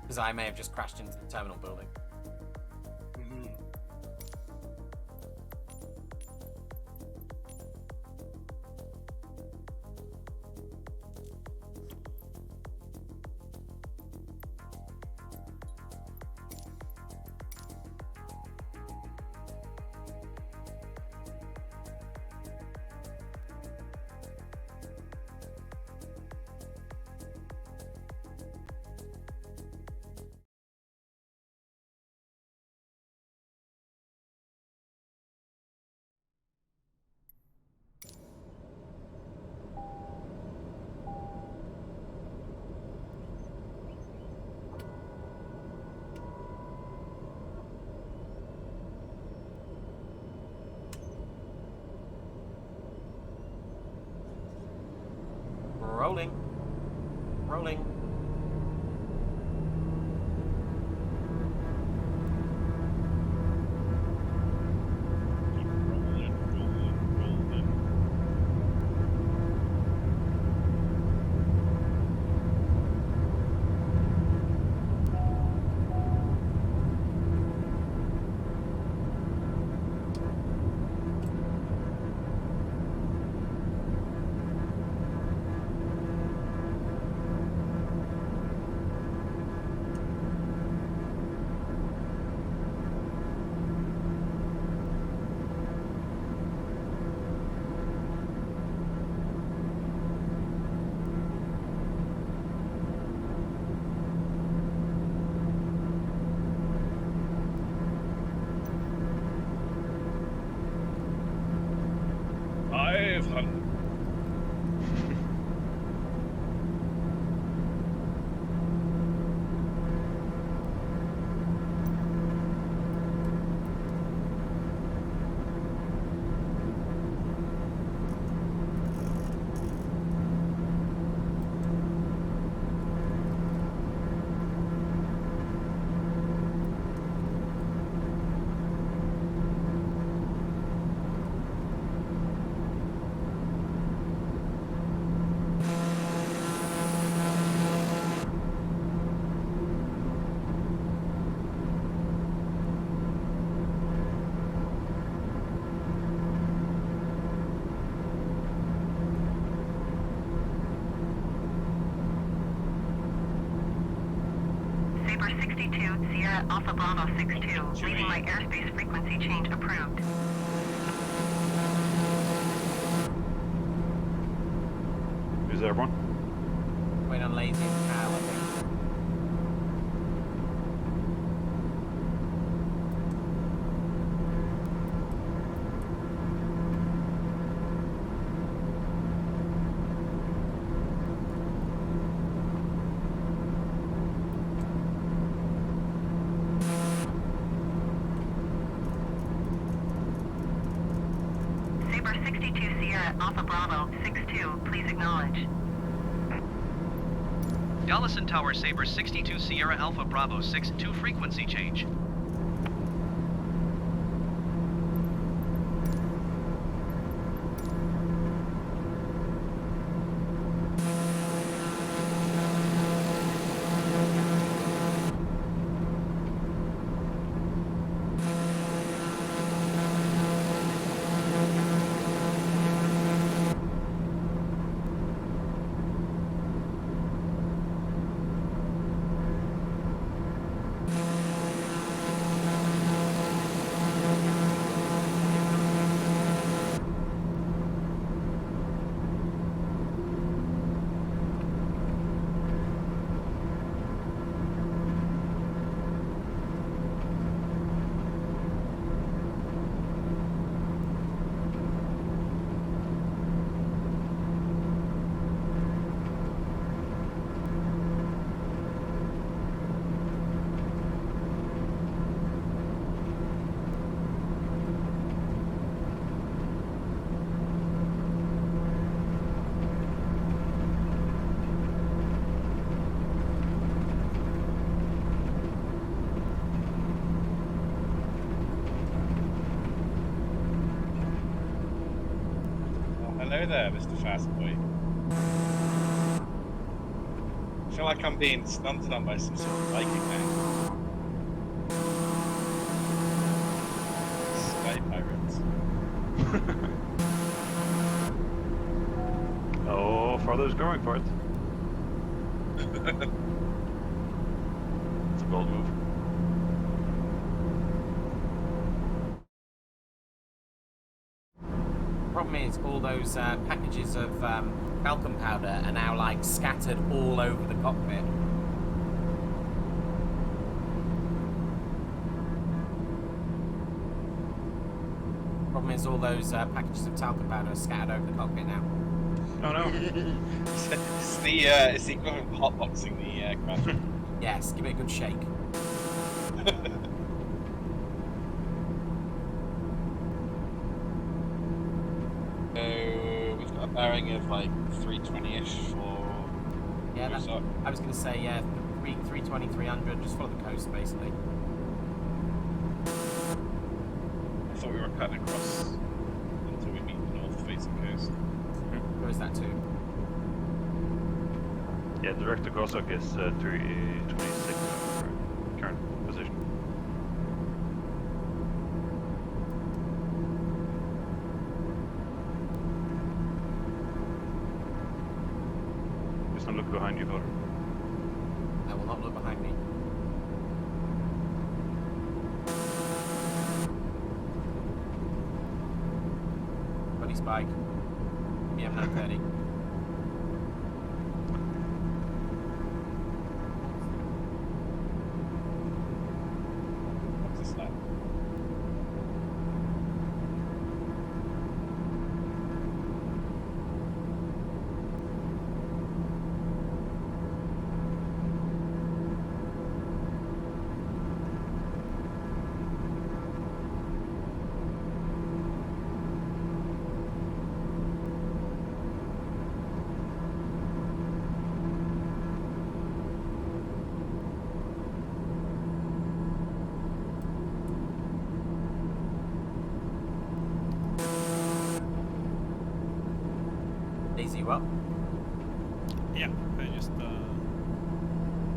Because I may have just crashed into the terminal building. Rolling. Rolling. Sabre 62, Sierra Alpha Bravo 62, leaving my airspace frequency change approved. Who's everyone? Wait on lazy and Cal, I think. Sabre 62, Sierra Alpha Bravo 62, please acknowledge. Dallison Tower, Sabre 62 Sierra Alpha Bravo 62 frequency change. Hello there, Mr. Fastboy. feel like I'm being stunted on by some sort of Viking now. Sky pirates. Oh, father's going for it. It's a bold move. Problem is, all those packages of talcum powder are now like scattered all over the cockpit. Problem is, all those packages of talcum powder are scattered over the cockpit now. Oh no. It's the equivalent of hotboxing the commander. Yes, give it a good shake. So we've got a bearing of like 320-ish for Yeah, that, Rosa. I was going to say, yeah, 320, 300, just follow the coast, basically. I thought we were cutting across until we meet the north-facing coast. Where is that to? Yeah, direct across is 326 current position. Just don't look behind you, Potter. I will not look behind me. Buddy Spike. BM 930. What's this like? Daisy, you up? Yeah, I just my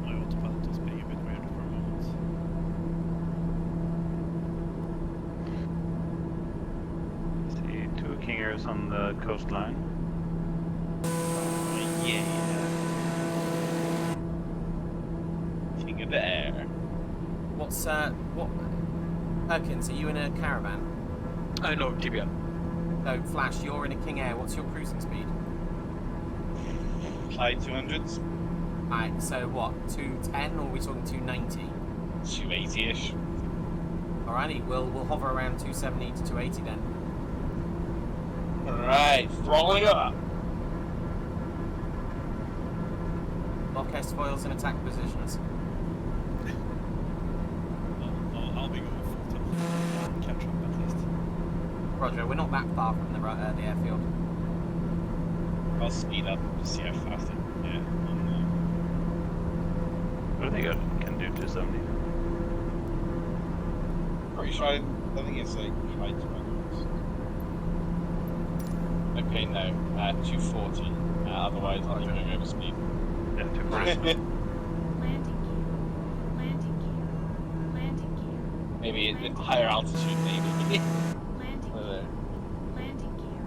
autopilot was being a bit weird for a moment. See two King Airs on the coastline. Yeah. King of the air. What's, what? Perkins, are you in a caravan? No, TBM. So, Flash, you're in a King Air. What's your cruising speed? High 200s, Alright, so what? 210 or are we talking 290? 280-ish. Alrighty, we'll hover around 270 to 280 then. Alright, throttling up. Lock S foils in attack positions. I'll be going full time. Catch up at least. Roger, we're not that far from the airfield. I'll speed up to see how fast I can get on What do you think I can do 270? Pretty sure I think it's like high 200s. Okay, no, 240. Otherwise, I'm going over speed. Yeah, 240. Landing gear. Landing gear. Landing gear. Maybe at higher altitude, maybe. Landing gear. Landing gear.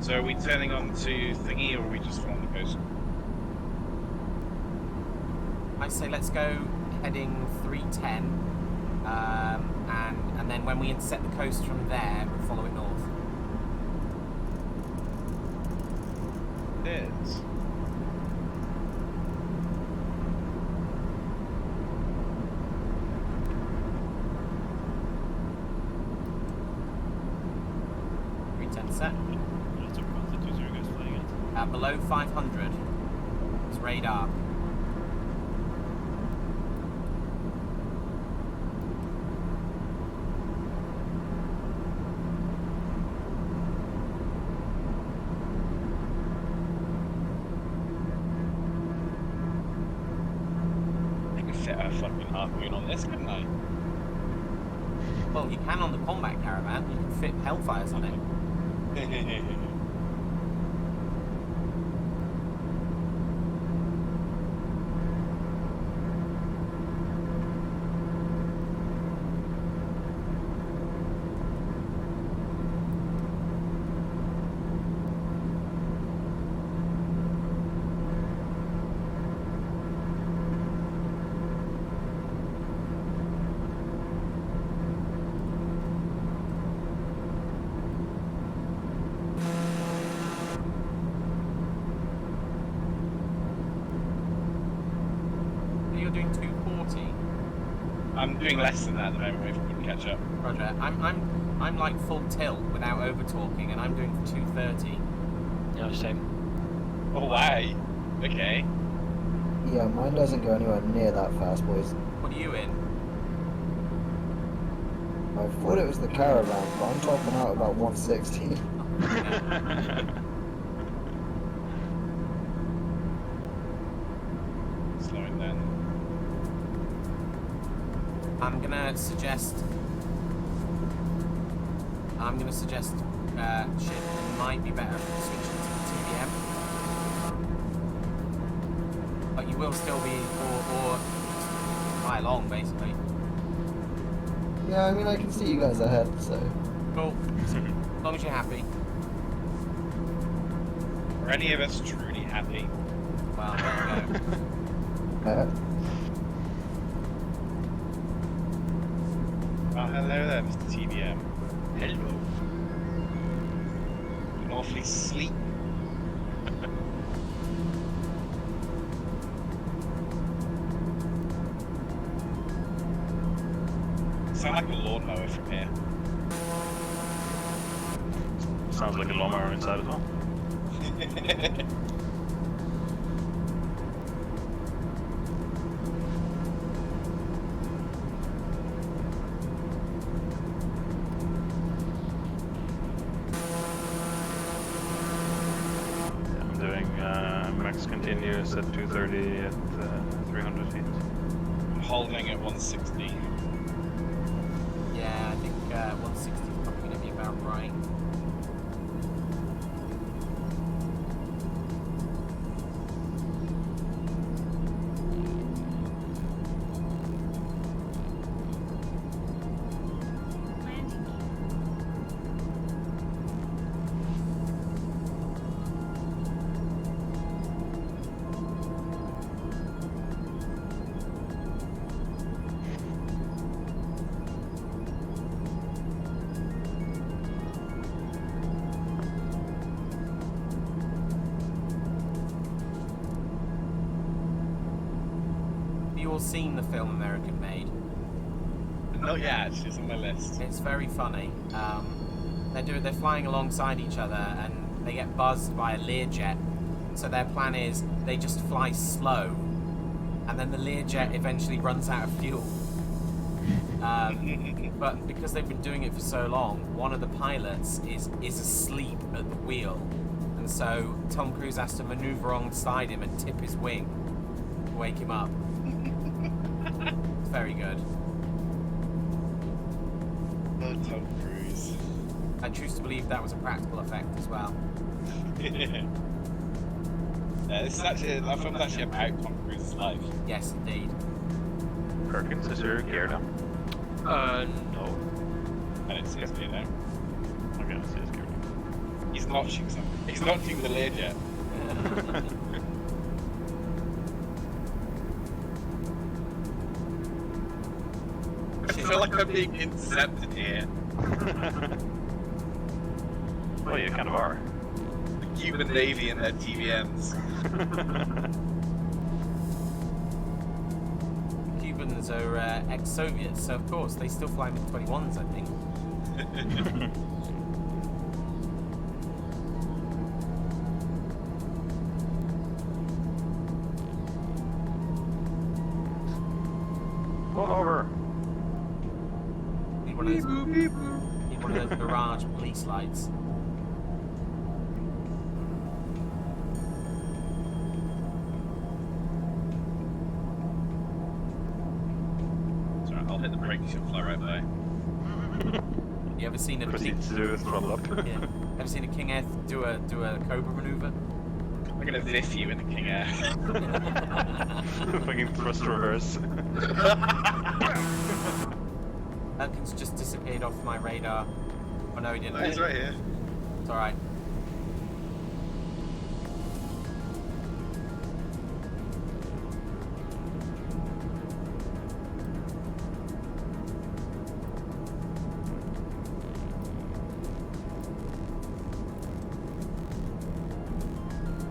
So are we turning on to thingy, or are we just following the coast? I say let's go heading 310, and then when we intersect the coast from there, we'll follow it north. It is. Set. What sort of altitudes are you guys flying at? Below 500 is radar. I could fit a fucking harpoon on this, couldn't I? Well, you can on the combat caravan. You can fit Hellfires on it. You're doing 240. I'm doing less than that at the moment if we can catch up. Roger. I'm like full tilt without over talking, and I'm doing 230. Yeah, same. Oh, why? Okay. Yeah, mine doesn't go anywhere near that fast, boys. What are you in? I thought it was the caravan, but I'm topping out about 160. Slowing down. I'm gonna suggest. Shit. It might be better switching to the TBM, but you will still be or fly along basically. Yeah, I mean, I can see you guys ahead, so... Cool. As long as you're happy. Are any of us truly happy? Well, there you go. Oh, hello there, Mr. TBM. Hello. An awfully sleek. Sound like a lawnmower from here. Sounds like a lawnmower inside as well. I'm doing max continuous at 230 at 300 feet. I'm holding at 160. Yeah, I think 160 is probably going to be about right. Have you all seen the film American Made? Not yet, it's just on my list. It's very funny. They're flying alongside each other and they get buzzed by a Learjet. So their plan is they just fly slow, and then the Learjet eventually runs out of fuel. But because they've been doing it for so long, one of the pilots is asleep at the wheel, and so Tom Cruise has to maneuver alongside him and tip his wing to wake him up. It's very good. Oh, Tom Cruise. I choose to believe that was a practical effect as well. This is actually, that film's actually about Tom Cruise's life. Yes, indeed. Perkins, is your gear down? No. And it's his, you know. Okay, let's see his gear down. He's notching something. He's notching the Learjet. I feel like I'm being intercepted here. Well, you kind of are. The Cuban Navy and their TVMs. Cubans are ex-Soviets, so of course they still fly MiG-21s, I think. Pull over. Need one of those garage police lights. Sorry, I'll hit the brake, you should fly right by. You ever seen a Proceed to do a throttle up. yeah. Ever seen a King Air do a Cobra maneuver? I'm gonna viff you in the King Air. Fucking thrust reverse. Elkin's just disappeared off my radar. Oh no, he didn't. Oh, he's right here. It's alright.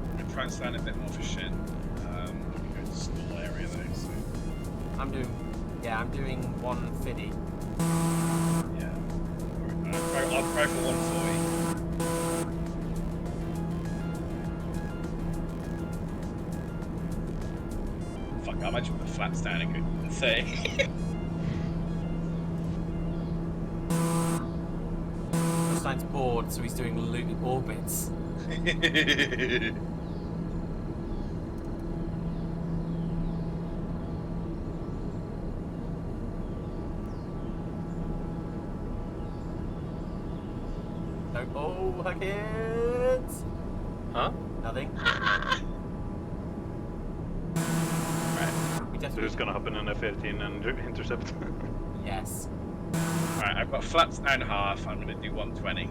I'm gonna try and stand a bit more for Shin. I'm going to stall area though, so I'm doing 150. yeah. I'll try for 140. Fuck, I imagine with the flaps down and couldn't say. Einstein's bored, so he's doing loop orbits. Don't oh, kids! Huh? Nothing. Right. We So definitely who's gonna hop in an F-18 and intercept? yes. Right, I've got flaps down half. I'm gonna do 120.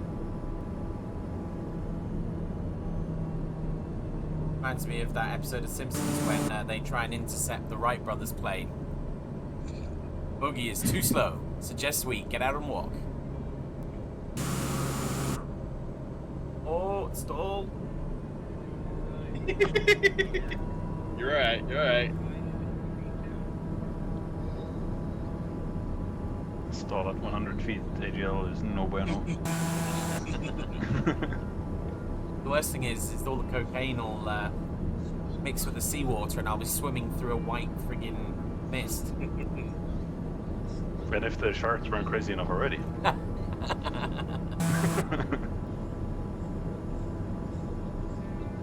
Reminds me of that episode of Simpsons when they try and intercept the Wright brothers' plane. Boogie is too slow. Suggest we get out and walk. Oh, stall. You're right, you're right. Stall at 100 feet, AGL is no bueno. The worst thing is all the cocaine will mix with the seawater and I'll be swimming through a white friggin' mist. And if the sharks weren't crazy enough already.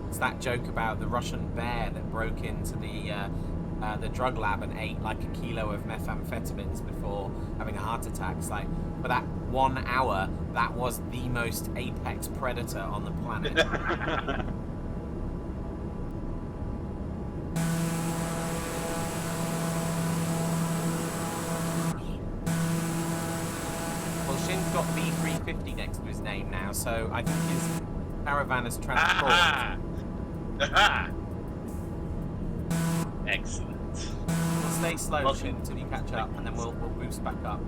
It's that joke about the Russian bear that broke into the drug lab and ate like a kilo of methamphetamines before having a heart attack. It's like, for that 1 hour, that was the most apex predator on the planet. Well, Shin's got B350 next to his name now, so I think his caravan has transformed. Aha! Aha! Excellent. We'll stay slow, Well, Shin, until you catch up, and then we'll boost back up.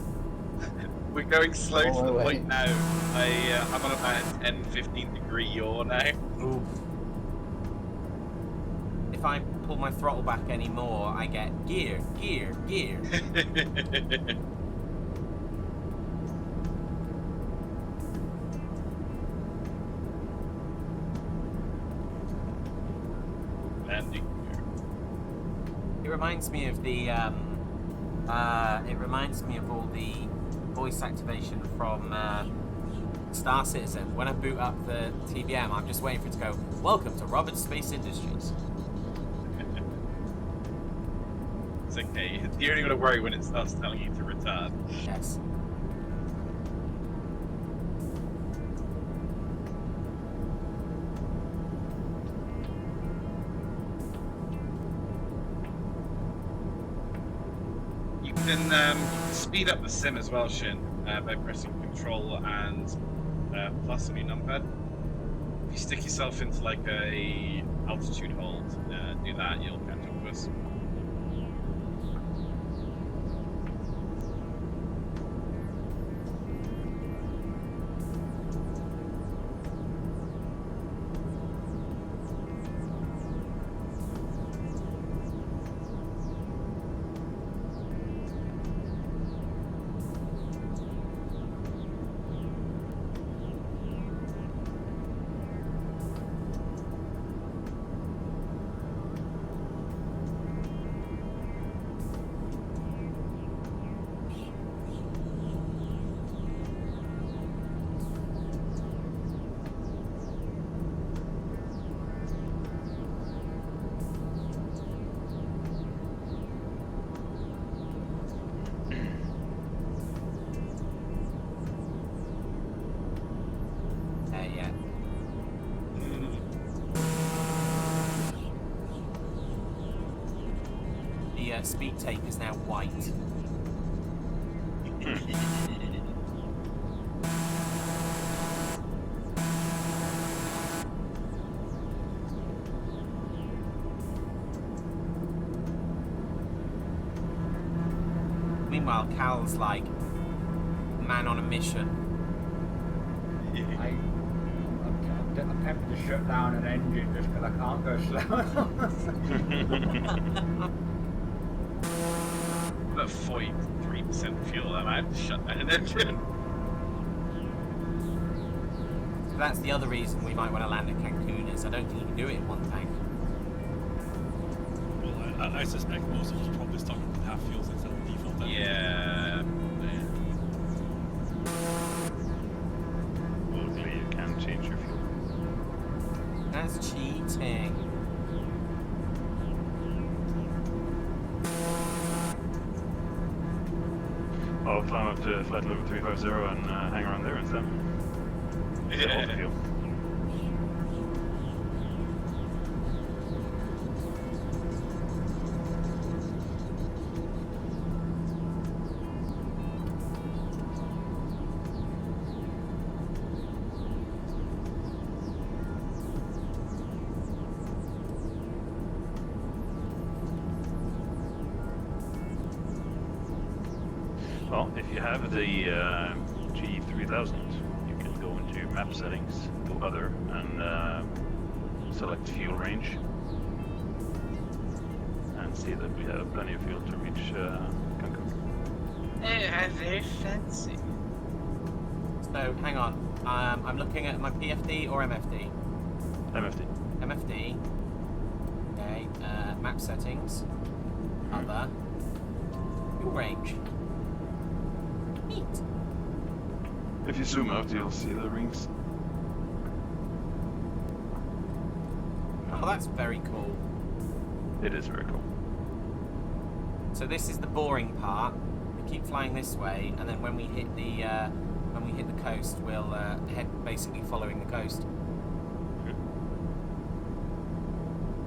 We're going slow Oh, to the wait. point now. I'm on about a 10-15 degree yaw now. Oof. If I pull my throttle back any more, I get gear, gear, gear. Landing. It reminds me of the it reminds me of all the voice activation from Star Citizen. When I boot up the TBM, I'm just waiting for it to go, "Welcome to Roberts Space Industries." It's okay. You're only gonna worry when it starts telling you to retard. Yes. You can speed up the sim as well, Shin, by pressing Control and plus on your numpad. If you stick yourself into like a altitude hold, do that, you'll catch up with us. speed tape is now white. Meanwhile, Cal's like man on a mission. I'm tempted to shut down an engine just because I can't go slow. About 43% fuel, I might have to shut down an engine. So that's the other reason we might want to land at Cancun is I don't think you can do it in one tank. Well, I suspect most of us probably started with half fuels instead of default. Yeah. Luckily, you can change your fuel. That's cheating. I'll climb up to flight level 350 and hang around there instead. Yeah. Fuel. Well, if you have the G3000, you can go into your map settings, go other, and select fuel range. And see that we have plenty of fuel to reach Cancun. Very fancy. So hang on. I'm looking at my PFD or MFD. MFD. MFD. Okay. Map settings. Other. Fuel range. Neat. If you zoom out, you'll see the rings. Oh, that's very cool. It is very cool. So this is the boring part. We keep flying this way, and then when we hit the coast, we'll head basically following the coast.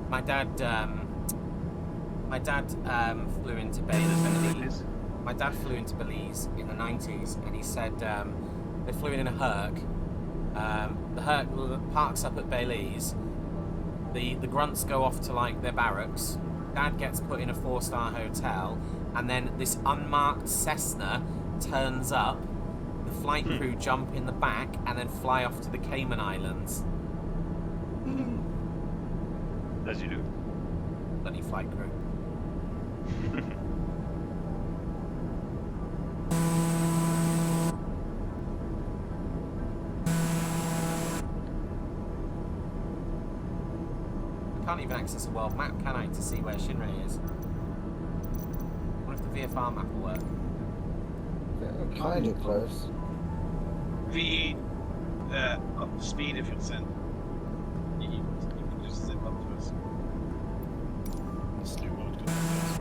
My dad flew into Belize. My dad flew into Belize in the 90s, and he said they flew in a Herc. The Herc parks up at Belize. The grunts go off to like their barracks. Dad gets put in a 4-star hotel, and then this unmarked Cessna turns up. The flight crew jump in the back and then fly off to the Cayman Islands. As you do. Bloody flight crew. I can't even access a world map, can I, to see where Shinrei is? I wonder if the VFR map will work. Yeah, kind of close. The up the speed if you'll send. You can just zip up to us. Slew mode could be nice.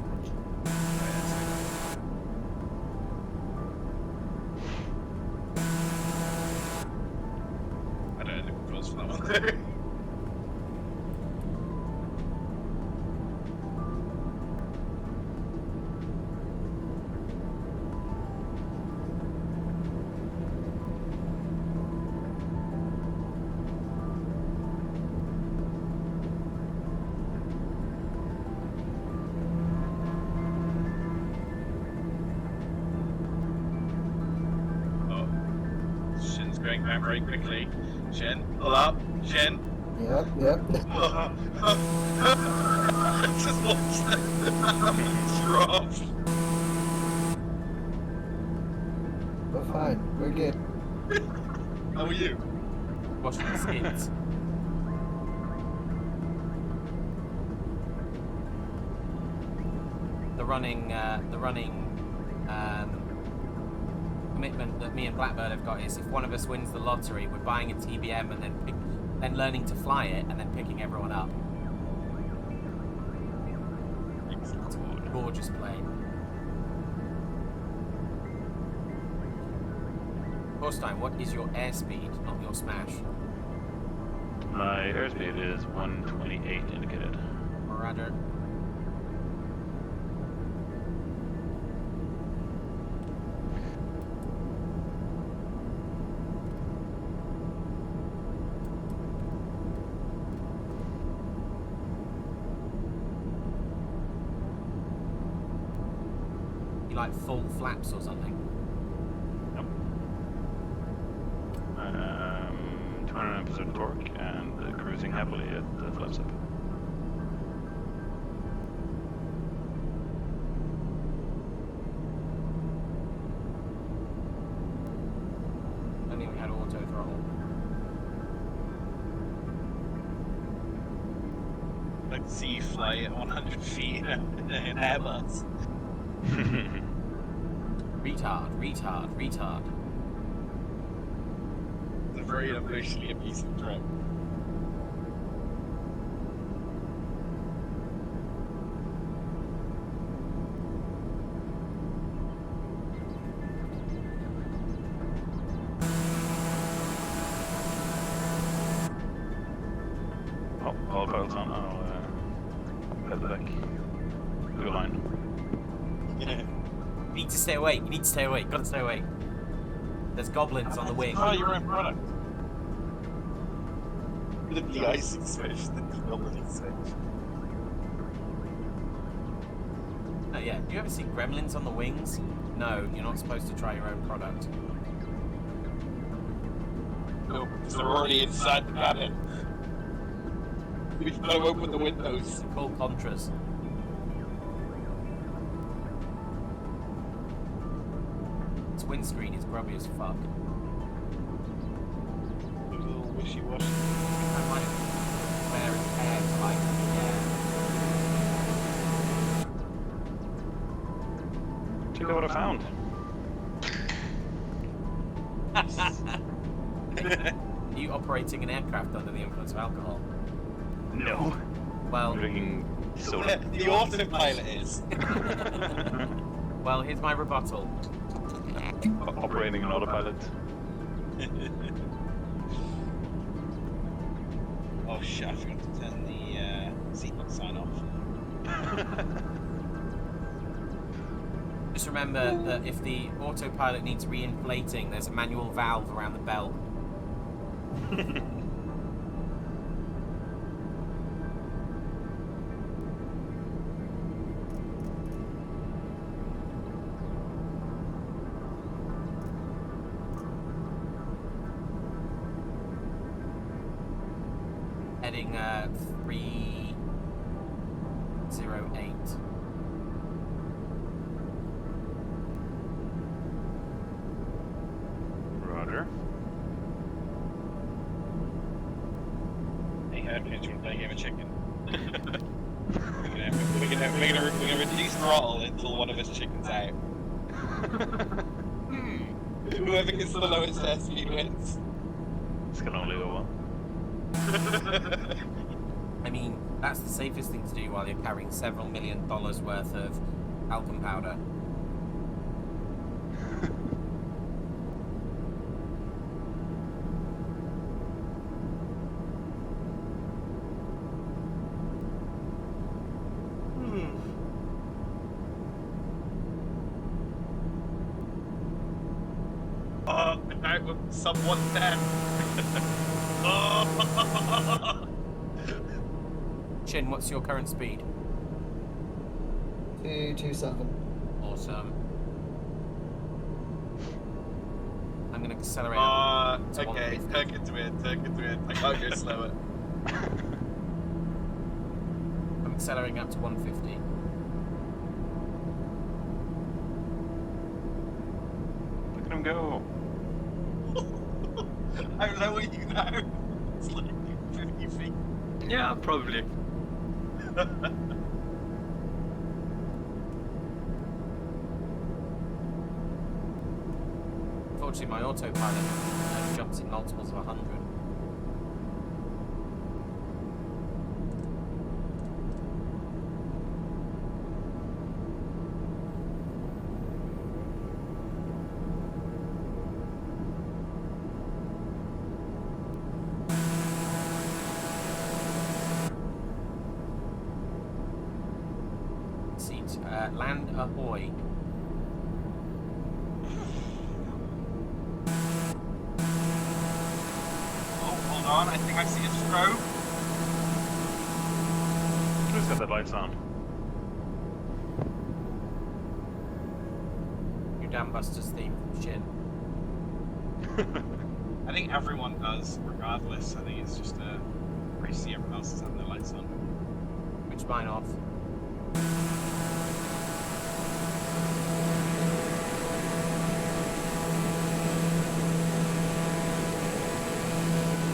I don't know the controls for that one. Going back very quickly. Shen, pull up. Shen. Yep. Just watch that drop. We're fine. We're good. How are you? Watch the skins. The running commitment that me and Blackbird have got is if one of us wins the lottery, we're buying a TBM and then learning to fly it and then picking everyone up. It's a gorgeous plane. Horstein, what is your airspeed, not your smash? My airspeed is 128 indicated. Roger. like full flaps or something? 200% torque and cruising happily at the flaps up. Only we had auto throttle. Like to see you fly at 100 feet in an Airbus. Retard. It's a very emotionally abusive trip. Oh, all pilots on. I'll head back. Blue line. You need to stay awake. Gotta stay awake. There's goblins on the wing. Oh, your own product. The de-icing switch, the de-gobbling switch. Oh yeah, do you ever see gremlins on the wings? No, you're not supposed to try your own product. No, because they're already inside the cabin. We've got to open the windows. Call Contras. Its windscreen is grubby as fuck. A little wishy-washy. I might wear its hair to like, Do you know what I found? yeah. Are you operating an aircraft under the influence of alcohol? No. Well, I'm drinking soda. The autopilot is. well, here's my rebuttal. Operating an autopilot. Oh shit, I forgot to turn the seatbelt sign off. Just remember that if the autopilot needs re-inflating, there's a manual valve around the belt. Heading 308. Roger. Hey, I'm going to play a game of chicken. We're gonna reduce throttle until one of us chickens out. Whoever gets the lowest airspeed wins. This can only go well. I mean, that's the safest thing to do while you're carrying several $1 million worth of talcum powder. Out with someone dead. Chin, what's your current speed? 227. Awesome. I'm going to accelerate. to Okay, 150. turn into it. I can't go slower. I'm accelerating up to 150. Look at him go. How low are you now? It's like 50 feet. Yeah, probably. Unfortunately, my autopilot jumps in multiples of 100. Land ahoy. Oh, hold on, I think I see a strobe. Who's got the lights on? New Dam Busters theme from Shin. I think everyone does, regardless. I think it's just where you see everyone else is having their lights on. Which mine off?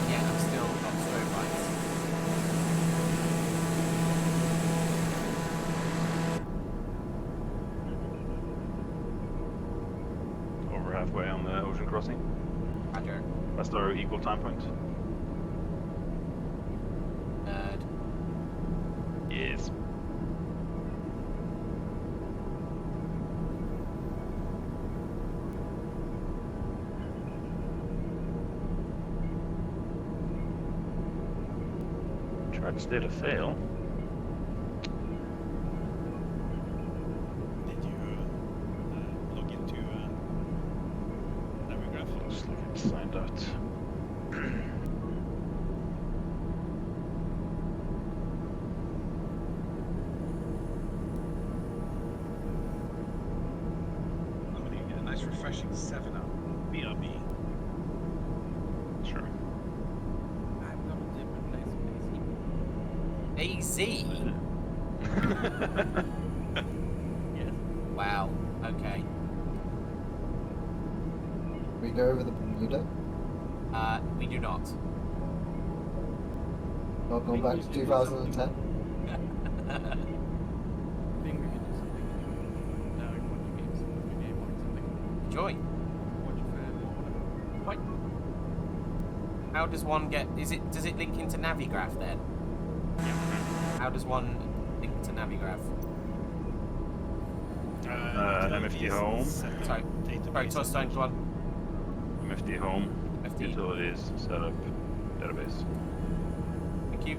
Yeah, I'm still on strobe lights. Over halfway on the ocean crossing. Roger. That's our equal time point. Nerd. Yes. Tried state of fail. Did you log into Navigraph? Just like it signed out. I'm gonna get a nice refreshing 7-Up. BRB. Sure. I've got a different place for AC. Yes. Wow. Okay. We go over the Bermuda. We do not. Not going back to 2010. I think we can do something new. Watch games, new game or something. Join. Watch fan or whatever. What? How does one get? Does it link into Navigraph then? How does one link to Navigraph? MFT home. Sorry, Torstein, go on. MFT home. MFT. Utilities. Setup. Database. Thank you.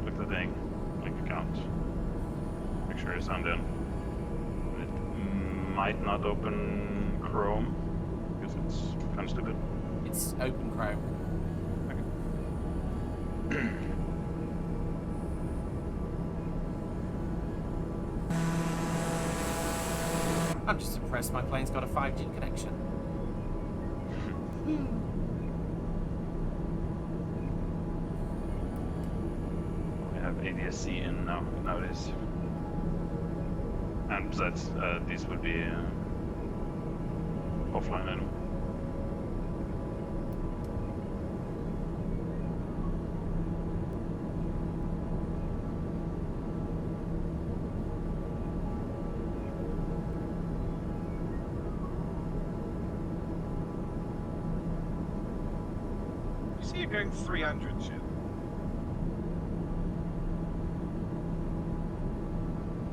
Click the thing. Link account. Make sure you're signed in. It might not open Chrome because it's kind of stupid. It's open Chrome. I'm just impressed my plane's got a 5G connection. We have ADSC in now nowadays. And besides, these would be offline anyway. You see, you're going 300, shit.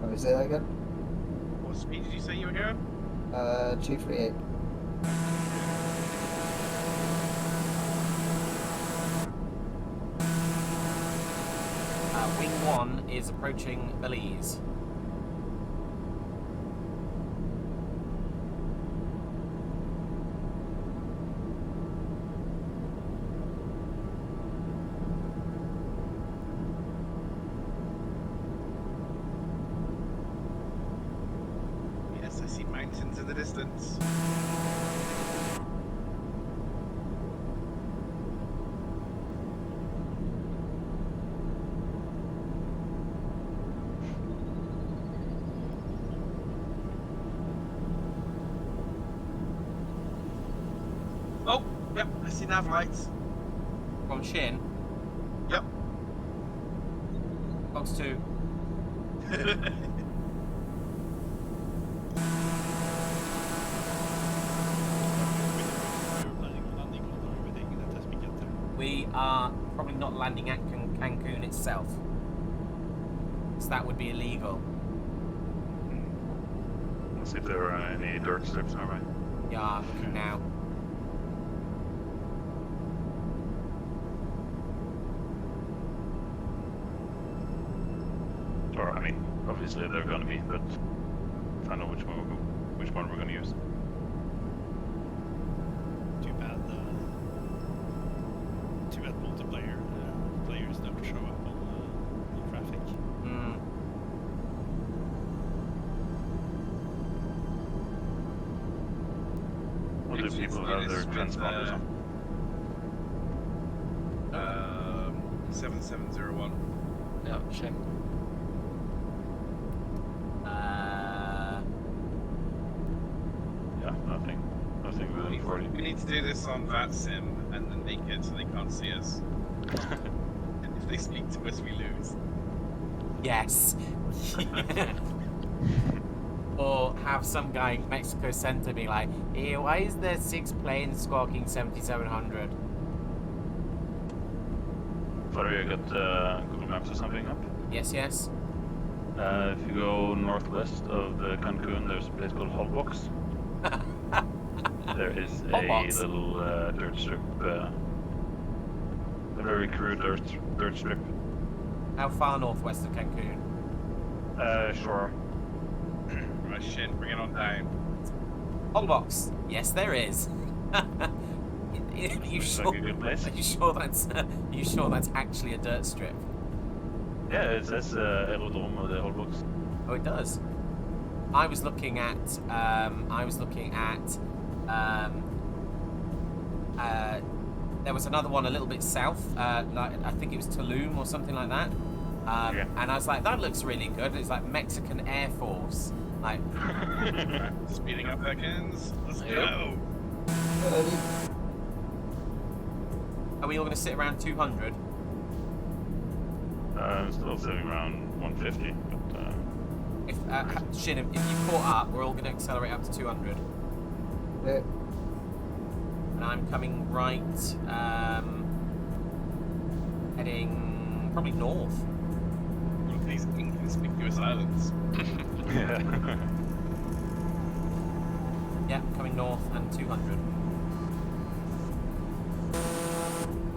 Can we say that again? What speed did you say you were going? 238. Wing 1 is approaching Belize. Yes, I see mountains in the distance. Oh, yep, I see nav lights. From Shin. Yep. Box 2. We are probably not landing at Cancun itself. So that would be illegal. Let's see if there are any dirt strips on our way. Yeah, looking now. Or, I mean, obviously they're going to be, but I know which one we're going to use. Too bad multiplayer players don't show up on traffic. people do have this their with, transponders on. 7701. Yeah, same. Yeah, nothing within 40. We need to do this on VATSIM and then naked so they can't see us. And if they speak to us, we lose. Yes. Or have some guy in Mexico Center be like, hey, why is there 6 planes squawking 7700? Sorry, I got Google Maps or something up. Yes, yes. If you go northwest of the Cancun, there's a place called Holbox. There is a Holbox? little dirt strip, a very crude dirt strip. How far northwest of Cancun? Sure. Right, Shin, bring it on down. Holbox. Yes, there is. You Looks sure? like a good place. Are you sure that's actually a dirt strip? Yeah, it says Aerodrome of the Holbox. Oh, it does. I was looking at. There was another one a little bit south. Like I think it was Tulum or something like that. Yeah. And I was like, that looks really good. It's like Mexican Air Force. Like, Speeding up, Perkins. Let's Yep. go. are we all going to sit around 200? I'm still sitting around 150, but If Shin, if you caught up, we're all going to accelerate up to 200. Yeah. And I'm coming right, heading probably north. One of these inconspicuous islands. yeah. Yeah, coming north and 200.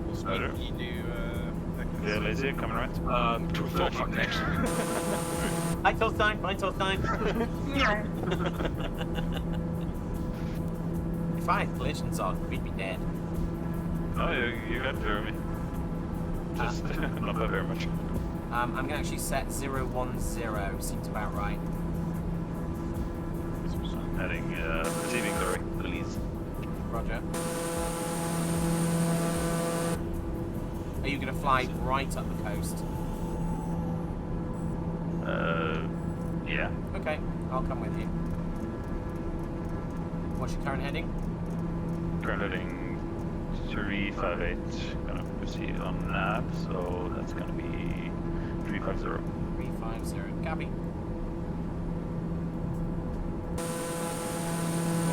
What's Better. what you do, Perkins? Yeah, lazy, coming right. 230 next. Hi, Tolstein. Bye, Tolstein. If I had collisions on, we'd be dead. Oh, you got through me. Just not by very much. I'm going to actually set 010. Seems about right. Heading, receiving direct release. Roger. Are you going to fly right up the coast? Yeah. Okay, I'll come with you. What's your current heading? Current heading 358. Gonna proceed on nav, so that's gonna be 350. 350. Copy.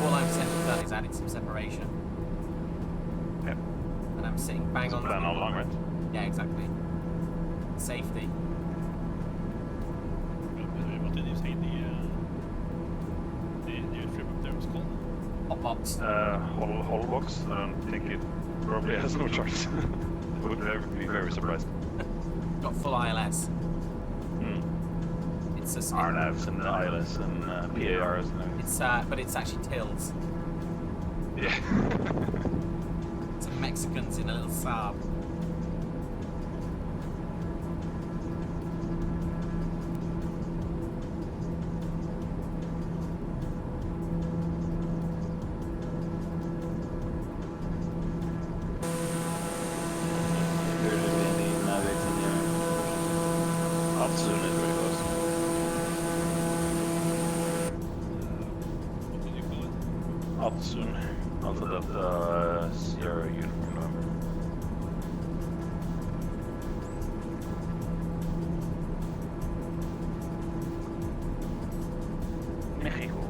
All I've essentially done is added some separation. Yep. And I'm sitting bang on Plan the... all along, right? Yeah, exactly. Safety. What did you say the trip up there was called? Hotbox. Whole box. I don't think it probably has no charts. I would be very surprised. Got full ILS. It's a... RNAVs and ILS and PARs and everything. It's but it's actually tills. Yeah. Some Mexicans in a little Saab. What did you call it? Soon. Alpha Delta Sierra Uniform November. Mexico.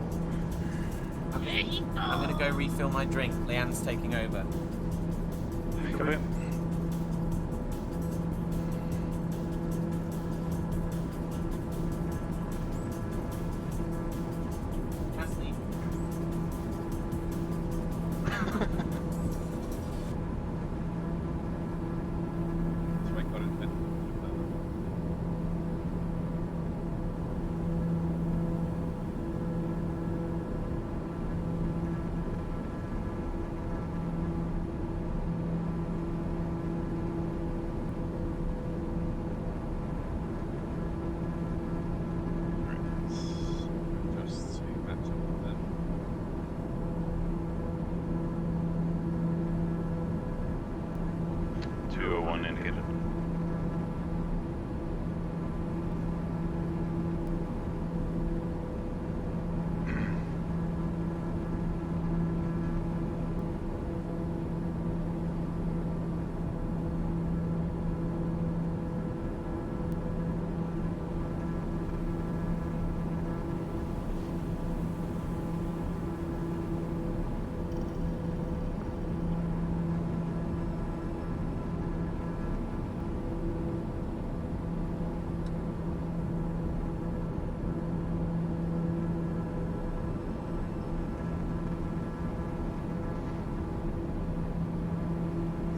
I'm gonna go refill my drink. Leanne's taking over. Come in. Cassidy. That's what I got it. it.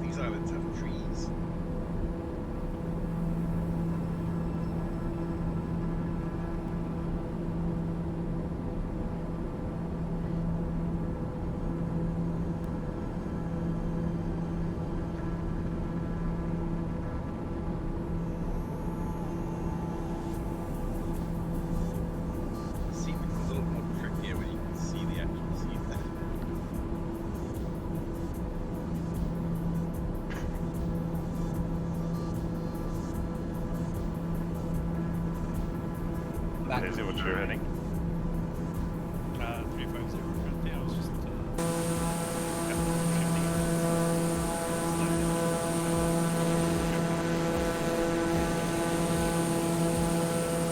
These islands have trees. Sea becomes a little more trickier when you can see the actual sea there. Back. Daisy, what's your heading? 350 currently. I was just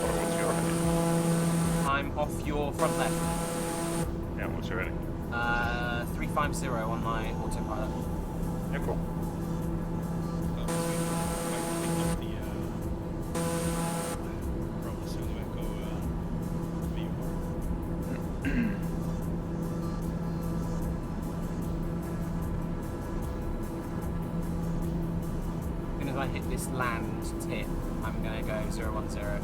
Or what's your heading? I'm off your front left. Yeah, what's your heading? 350 on my autopilot. Yeah, cool. As soon as I hit this land tip, I'm gonna go 010.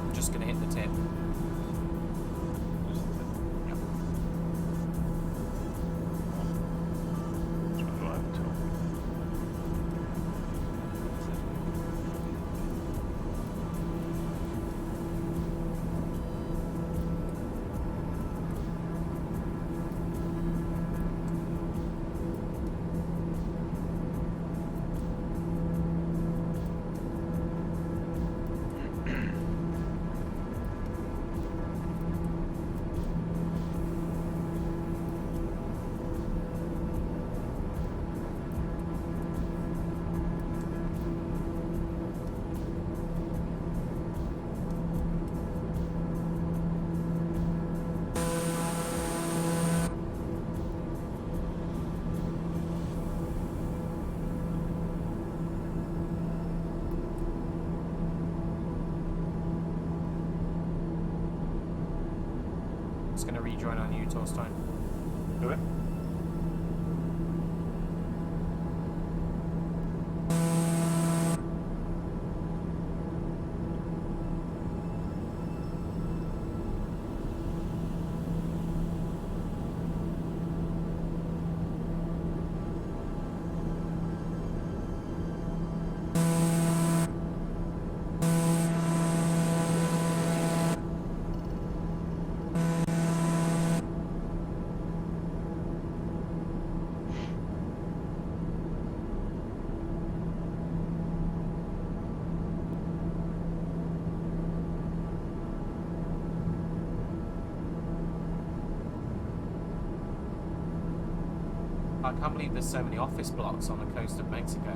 I'm just gonna hit the tip. Yep. Which one do I have to? Just gonna rejoin on you, Torstein. Do it. I can't believe there's so many office blocks on the coast of Mexico.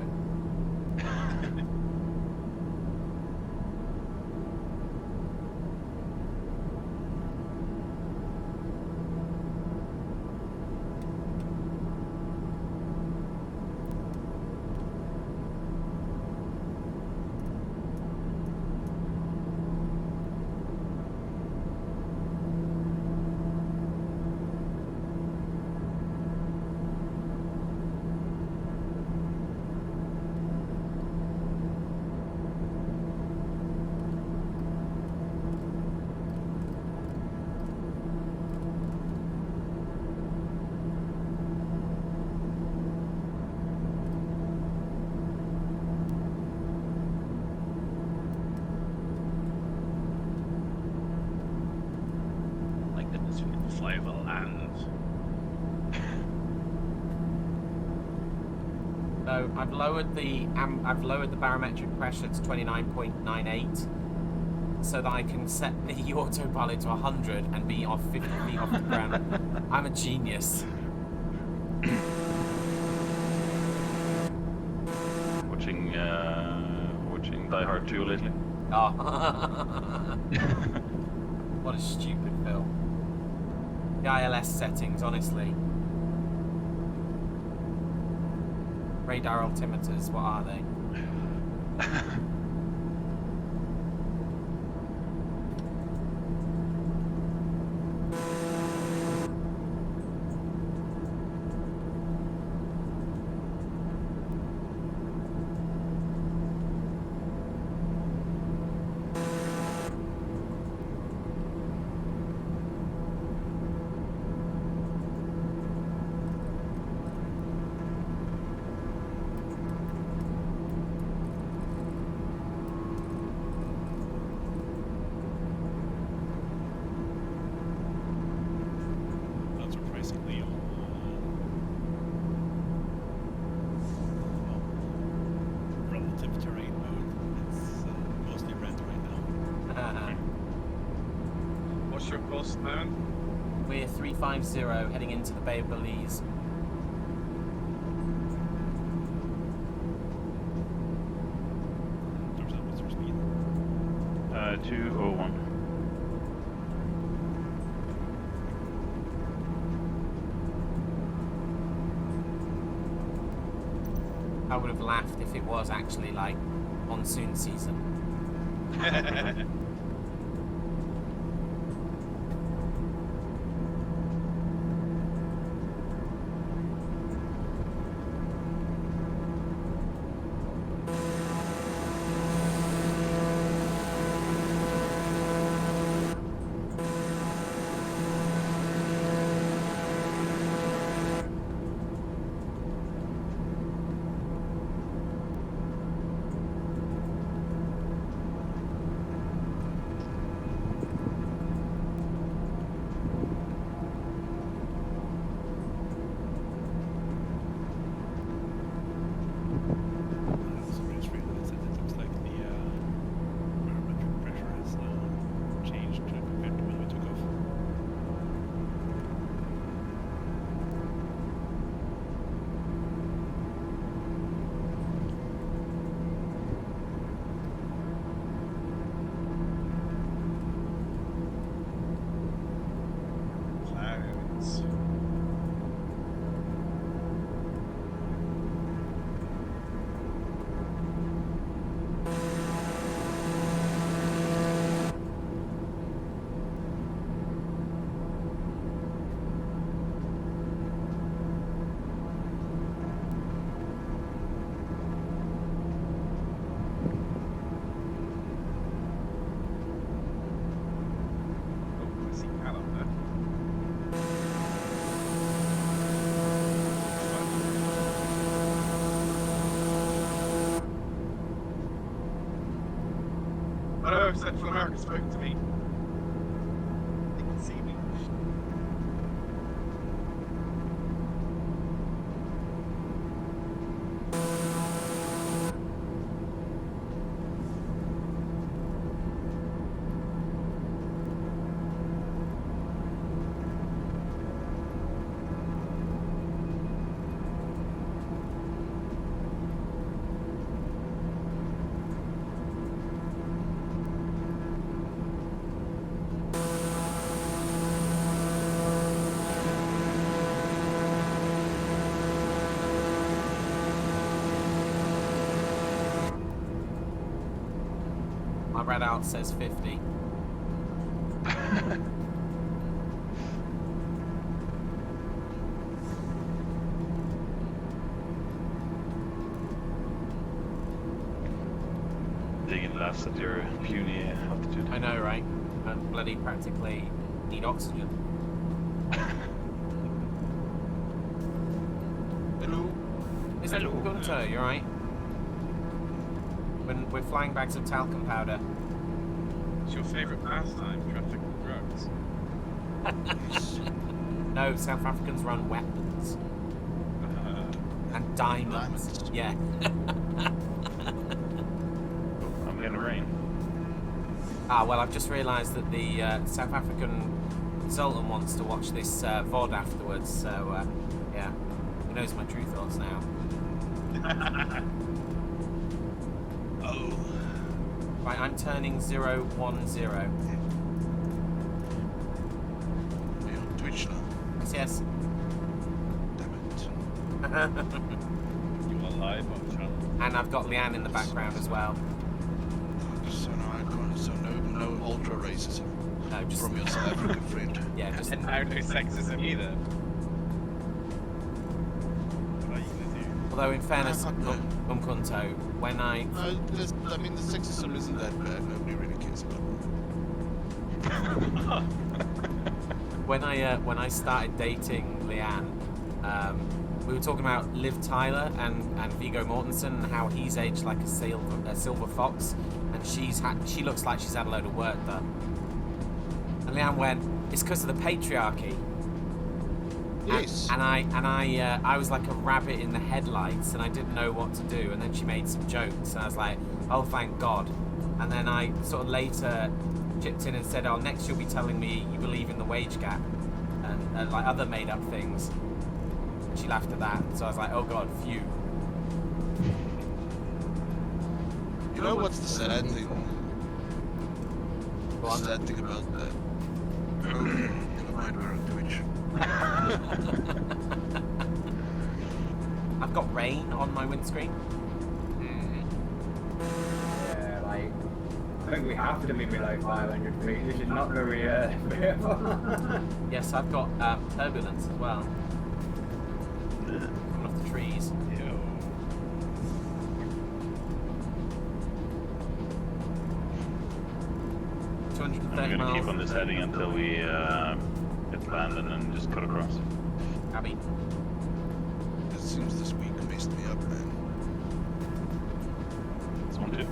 So I've lowered the barometric pressure to 29.98 so that I can set the autopilot to 100 and be off 50 feet off the ground. I'm a genius. Watching Die Hard 2 lately. Oh. What a stupid film. The ILS settings, honestly. Radar altimeters, what are they? Not surprisingly, on relative terrain mode, it's mostly red right now. What's your course now? We're 350 heading into the Bay of Belize. What's your speed? 201. I would have laughed if it was actually like monsoon season. It's realized that it looks like the barometric pressure has changed compared to when we took off. Clouds. Oh, I see cat up there. Hello, Central America spoke to me. They can see me. My readout says 50. Taking laughs at your puny altitude. I know, right? I bloody practically need oxygen. Hello. Is it Gunter? You alright? When we're flying bags of talcum powder. What's your favourite pastime? Traffic and drugs? No, South Africans run weapons. And diamonds. Yeah. I'm getting rain. Well, I've just realised that the South African consultant wants to watch this VOD afterwards, so yeah, he knows my true thoughts now. Oh. Right, I'm turning 010. Are you on Twitch now? Yes. Damn it. You are live on channel. And I've got Leanne in the background as well. So no ultra racism No, just from your South African friend. yeah, just And now no sexism either. What are you gonna do? although in fairness, Okay. Kunto, when I I mean, the sexism isn't that bad. Nobody really cares about it. when I started dating Leanne, we were talking about Liv Tyler and Viggo Mortensen and how he's aged like a silver fox, and she looks like she's had a load of work done. And Leanne went, "It's because of the patriarchy." Yes. And I was like a rabbit in the headlights, and I didn't know what to do. And then she made some jokes, and I was like, "Oh, thank God." And then I sort of later chipped in and said, "Oh, next you'll be telling me you believe in the wage gap and like other made-up things." And she laughed at that, so I was like, "Oh God, phew." You know what's the sad thing? Go The on. sad thing about that. Oh, never mind, we're on Twitch. I've got rain on my windscreen. Yeah, like, I think we have to be below 500 feet. This is not very Yes, I've got turbulence as well. Coming off the trees. Yo. I'm 230 gonna keep on miles. this heading until we hit land and then just cut across. Abby. It seems this week messed me up, man. This one too.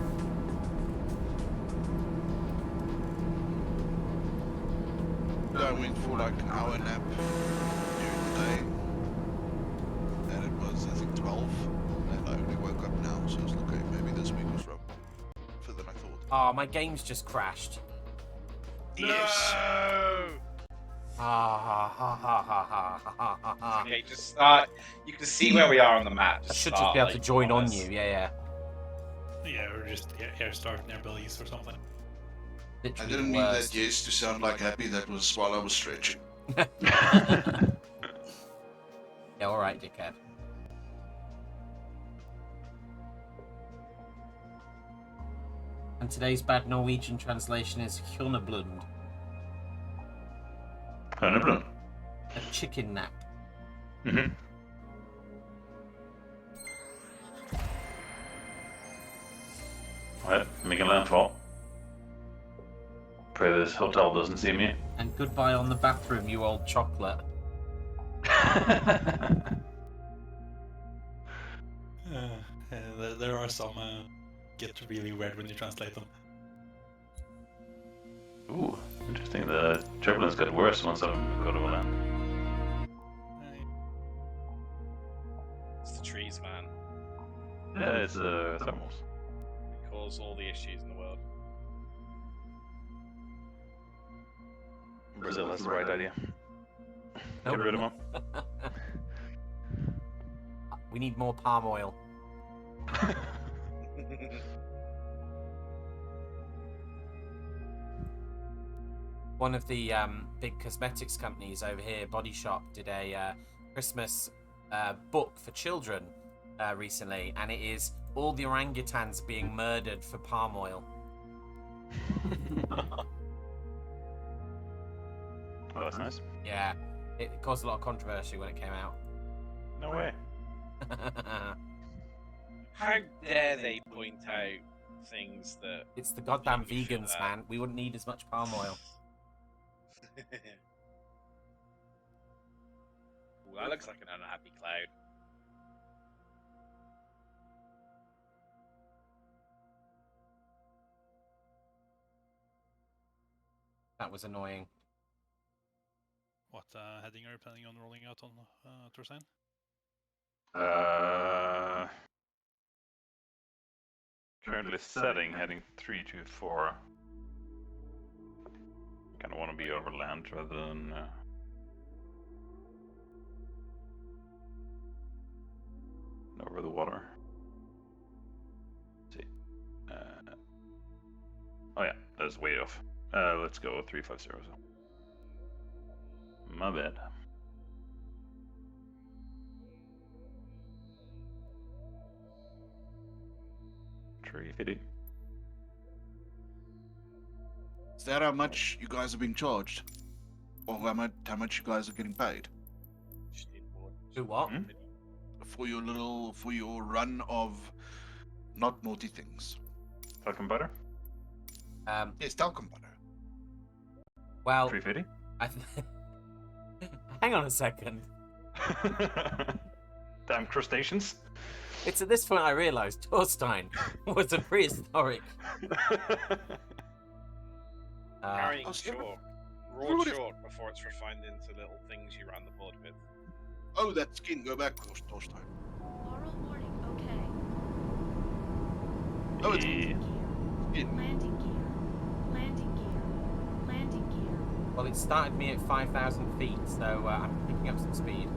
I went for like an hour nap during the day, and it was, I think, 12, and I only woke up now, so I was like, okay, maybe this week was rougher than I thought. Oh, my game's just crashed. Yes! Okay, just start. You can see where we are on the map. I should start, just be able to like, join on us. you, yeah. Yeah, or just air start near bellies or something. I Literally didn't the mean that worst. yes to sound like happy, that was while I was stretching. Yeah, alright, dickhead. And today's bad Norwegian translation is Hjoneblund, Hörneblund. a chicken nap. Mm-hmm. Alright, making landfall. Pray this hotel doesn't see me. And goodbye on the bathroom, you old chocolate. There are some get really weird when you translate them. Ooh, interesting. The turbulence got worse once I got over land. It's the trees, man. Yeah, it's thermals. They cause all the issues in the world. Brazil has the right idea. Nope. Get rid of them. We need more palm oil. One of the big cosmetics companies over here, Body Shop, did a Christmas book for children recently, and it is all the orangutans being murdered for palm oil. Oh, that's nice. Yeah, it caused a lot of controversy when it came out. No way. How dare they point out things that... It's the goddamn People should vegans, have. man. We wouldn't need as much palm oil. Ooh, that looks like an unhappy cloud. That was annoying. What heading are you planning on rolling out on Torstein? Currently setting, heading 324. Kind of want to be over land rather than over the water. Let's see. Oh yeah, that's way off. Let's go 350. My bad. $350. Is that how much you guys are being charged? Or how much you guys are getting paid? Do what? Hmm? For your run of not naughty things. Talcum butter? Yes, talcum butter. Well, 350? hang on a second. Damn crustaceans. It's at this point I realised Torstein was a prehistoric. Carrying was short. Raw Everybody- short before it's refined into little things you ran the board with. Oh, that skin. Go back, Torstein. Oral warning, okay. Oh, it's Yeah. skin. Landing gear. Landing gear. Landing gear. Well, it started me at 5,000 feet, so I'm picking up some speed.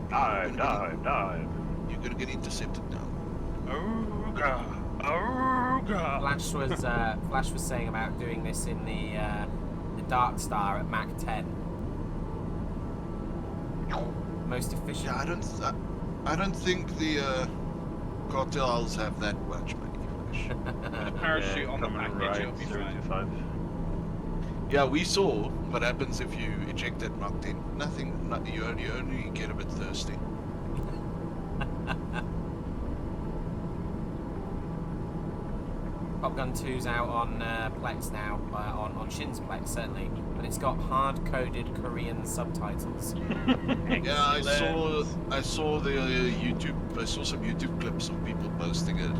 Dive. You're gonna get intercepted now. Oh god. Flash was saying about doing this in the Dark Star at Mach 10. Most efficient. Yeah, I don't think the cartels have that much money. A parachute on the coming package, right, it'll be fine. 025. Yeah, we saw what happens if you eject at Mach 10. Nothing. You only get a bit thirsty. Top Gun 2's out on Plex now, on Shin's Plex certainly, but it's got hard-coded Korean subtitles. Yeah, I saw the YouTube. I saw some YouTube clips of people posting it,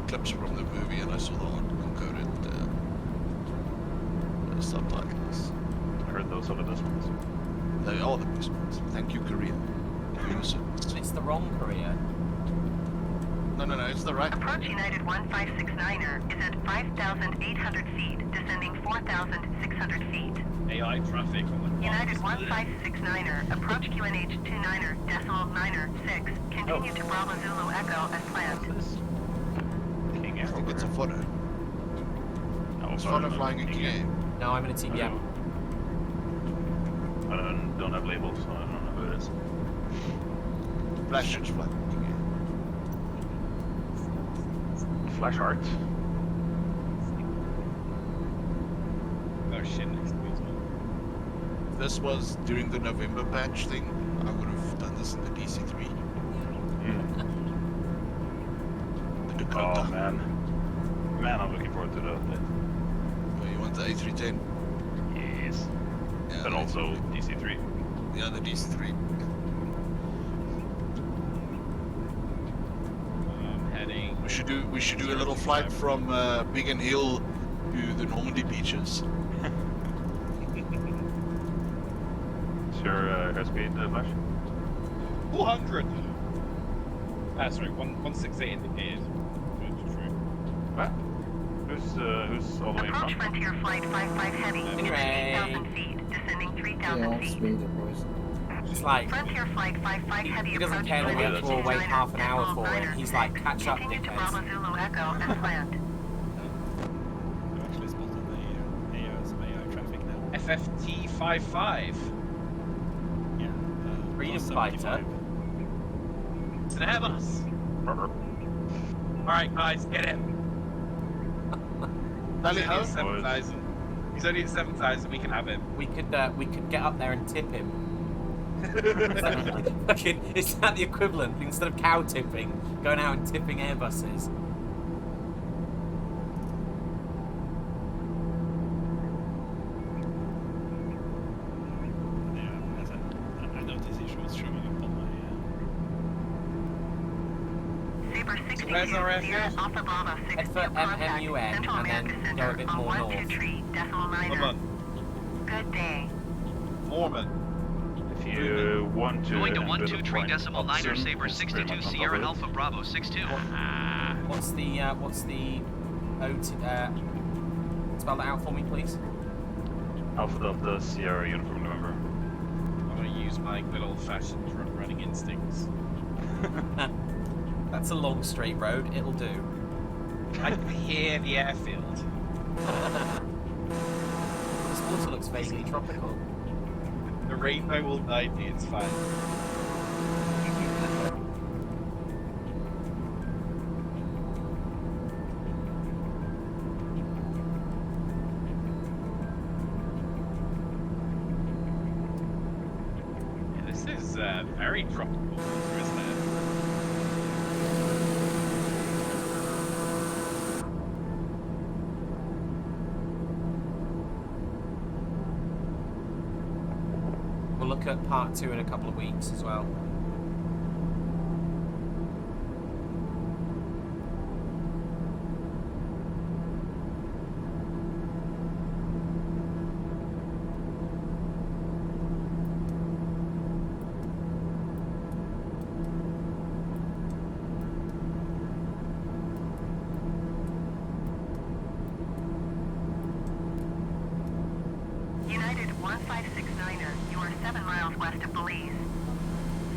clips from the movie, and I saw the uncoded subtitles. I heard those are the best ones. They are the best ones. Thank you, Korea. It's the wrong Korea. No, it's the right. Approach United 1569er is at 5,800 feet, descending 4,600 feet. AI traffic on the United 1569er, approach QNH 29er, decimal 9er 6. Continue to Bravo Zulu Echo as planned. King I Air. think it's a fodder. No, It's fodder flying a King King Air. Air. No, I'm in a TBM. I don't have labels, so I don't know who it is. Flash ships flying a King Air. Flash Heart. Oh shit, next to me as well. If this was during the November patch thing, I would have done this in the DC3. The Dakota. Oh man. Man, I'm looking forward to that. Oh, you want the A310? Yes. Yeah, But the also A310. DC3. Yeah, the DC3. Heading. We should do a little flight from Biggin Hill to the Normandy beaches. Is your airspeed, Flash? 400! Sorry, 168 indicated. What? Who's all the way in Approach front? Frontier Flight 55 Heavy, into 8,000 feet, descending 3,000 Yeah, feet. speed it, boys. It's like, Frontier Flight 55 Heavy he doesn't approach care that we Yeah, have to that's all wait United half an hour decimal for it. 9er He's like, 6. catch up, Continue to Bravo dickheads. Zulu Echo as planned. I've actually spotted some AI traffic now. FFT 55. Yeah. Freedom plus Fighter. 75. It's an Airbus. Alright guys, get him. Tally He's only ho. at 7,000. He's only at 7,000, we can have him. We could get up there and tip him. Fucking, is that the equivalent? Instead of cow tipping, going out and tipping Airbuses. Yeah, as I noticed it was showing up on my. Sabre 62 where's our Sierra airfield? Alpha Bravo 6 Head for contact MMUN Central and then America go a Center bit on more north. 123 decimal Come 9er. on, Good day. Foreman. If you you want to Going to enter the 123.9er point Saber option, 62 pretty much on top Sierra of it. Alpha Bravo 62. What's the OT? Spell that out for me, please. Alpha Delta Sierra Uniform November. I'm going to use my good old-fashioned running instincts. That's a long straight road. It'll do. I can hear the airfield. This water looks vaguely tropical. The rainbow will guide me. It's fine. Yeah, this is very tropical, isn't it? We'll look at part 2 in a couple of weeks as well. United 1569er, you are 7 miles west of Belize.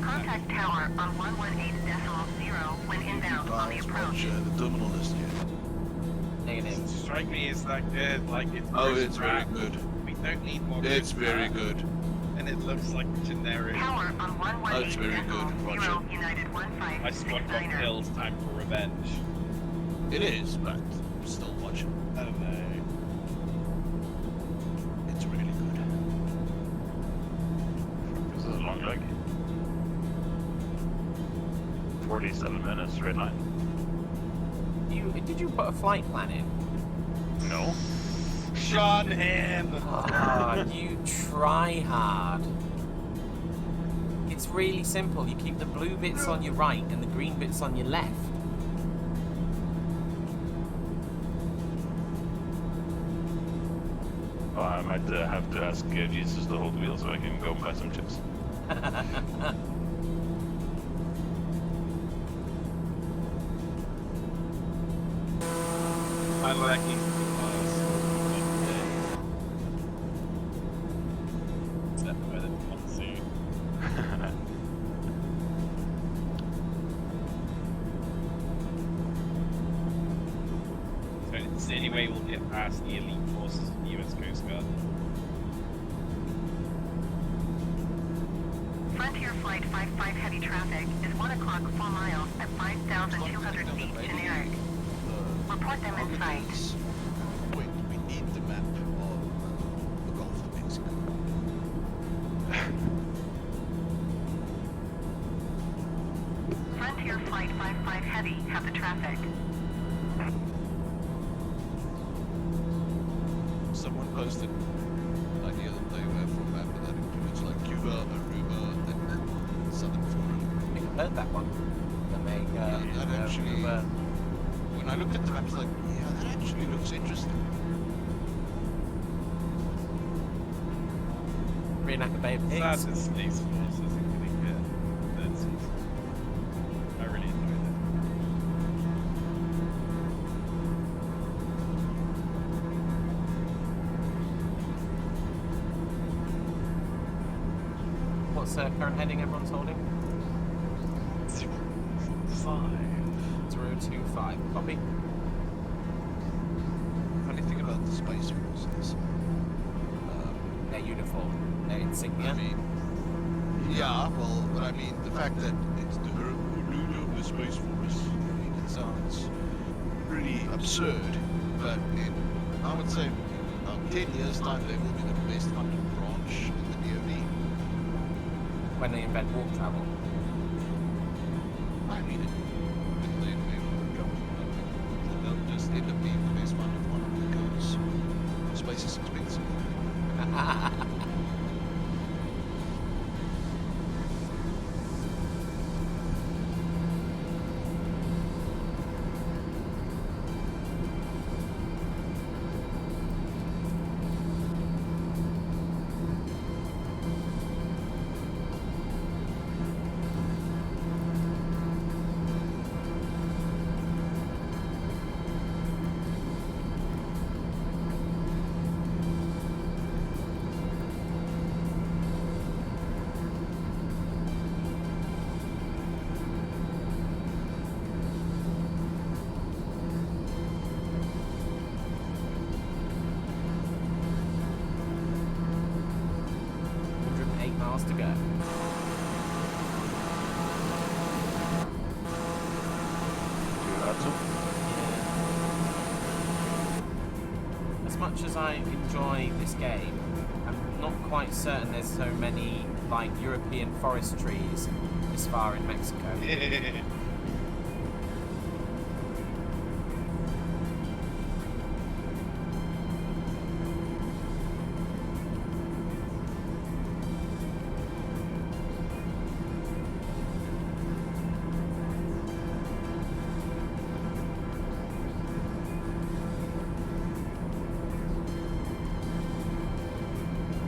Contact tower on 118.0 when inbound on the approach. The terminal is here. Negative. Strike me as that good, like it's. Oh, it's very good. We don't need more. It's very good. And it looks like generic. Tower on Oh, it's very good, 118.0 Roger. United I spot got 1569er. killed. Time for revenge. It is, but still watch it. I don't know. It's really good. This is a long leg. 47 minutes, straight line. Did you put a flight plan in? No. Shun him! Ah, you try hard. It's really simple. You keep the blue bits on your right and the green bits on your left. Oh, I might have to ask Jesus to hold wheel so I can go buy some chips. My lacking miles. Is that better than monsoon? So it's the only way we'll get past the elite forces of the US Coast Guard. Frontier Flight 55 heavy traffic is 1 o'clock 4 miles at 5,200 feet generic. Report them in sight. Wait, we need the map of the Gulf of Mexico. Frontier Flight 55 heavy have the traffic. Someone posted like the other day where for a map that includes like Cuba, Aruba, and Southern Florida. I think I've heard that one. That actually, when I looked at the map, I was like, yeah, that actually looks interesting. Reenact Bay of Sad Pigs. that Space Force isn't going to get third season. I really enjoyed it. What's the current heading everyone's holding? 025. Copy. Funny thing about the Space Force is, Their uniform, their insignia. I mean, yeah, well, but I mean, the fact that it's the Hulu of the Space Force, I mean, it sounds pretty absurd, but I would say in about 10 years' time, they will be the best funded branch in the DoD. When they invent warp travel. I mean, they will jump. They'll just end up being the best funded one because space is expensive. so. As much as I enjoy this game, I'm not quite certain there's so many like European forest trees this far in Mexico.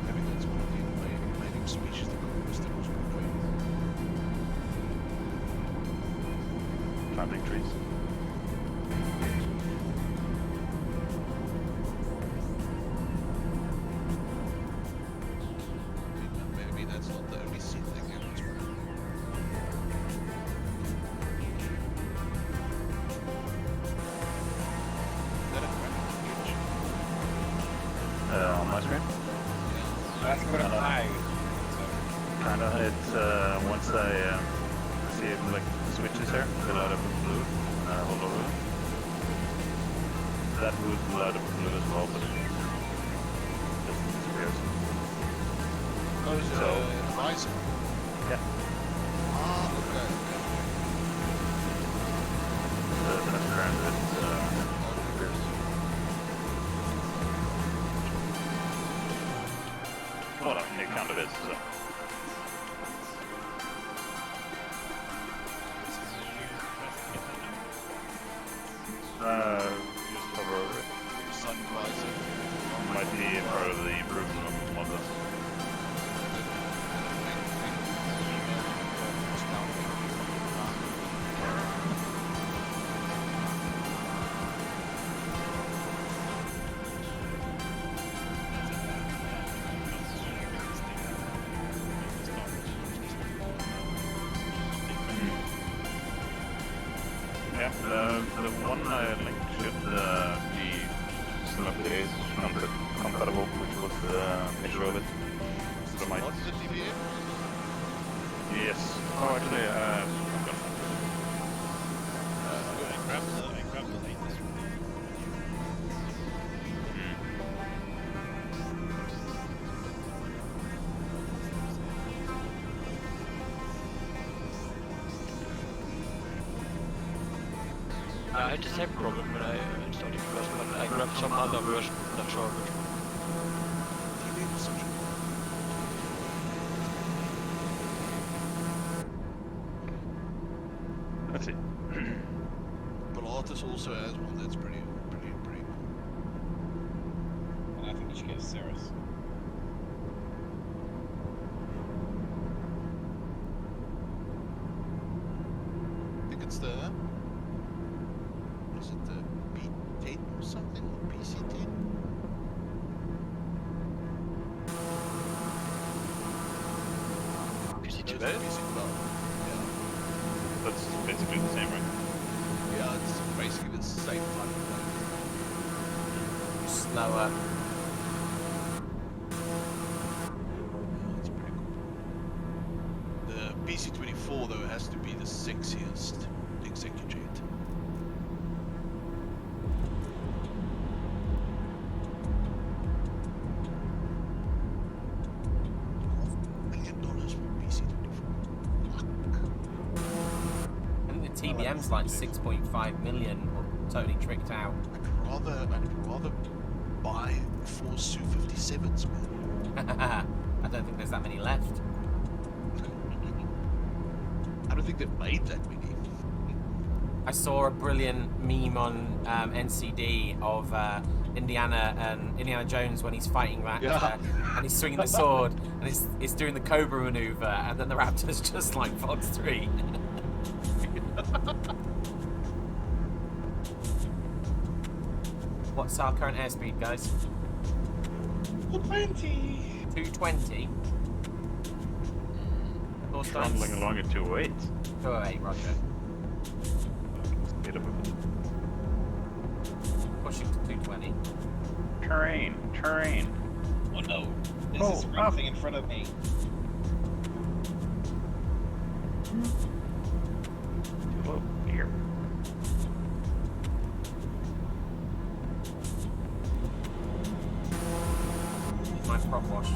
Maybe that's one of the invading species that was growing. Planting trees. Maybe that's not the only seed thing humans grow. Is that a graphic On my screen? That's what I'm high. Kinda. It's once I see it like switches here, they light up in blue all over. That would light up in blue as well, but it just disappears. Oh, is it So- a visor? Yeah. Ah, okay. The transparent it disappears. Well, I mean, it kind of is, so. Just hover over it. Sun visor. Might be part of the improvement of the model. Yeah, the one I linked should be still up to date, compatible, which was the picture of it. So might. What's the TVA? Yes. Oh, actually, I'm gonna. I grabbed the latest one. I had the same problem when I installed it first, but I grabbed some other version, not sure which one. TVA was such a Let's see. Pilatus also has one that's pretty cool. And I think you should get a Cirrus. I think it's the... What is it, the B10 or something? Or PC10? PC2. Those are PC12. Yeah. That's basically the same, right? Yeah, it's basically the same type of thing. Slower. Yeah, it's pretty cool. The PC24 though has to be the sexiest executive. $500 million for PC24. I think the TBM's like 6.5 million, totally tricked out. I'd rather buy 4 Su-57s, man. I don't think there's that many left. I don't think they've made that many. I saw a brilliant meme on NCD of Indiana Jones when he's fighting that, Yeah. and he's swinging the sword, and it's doing the Cobra maneuver, and then the Raptor's just like Fox 3. What's our current airspeed, guys? 220. 220. Trundling along at 208. 208, roger. Speed up a bit. Pushing to 220. Terrain. Oh no. There's Oh, this ring up. thing in front of me. Too low. Here. prop wash in.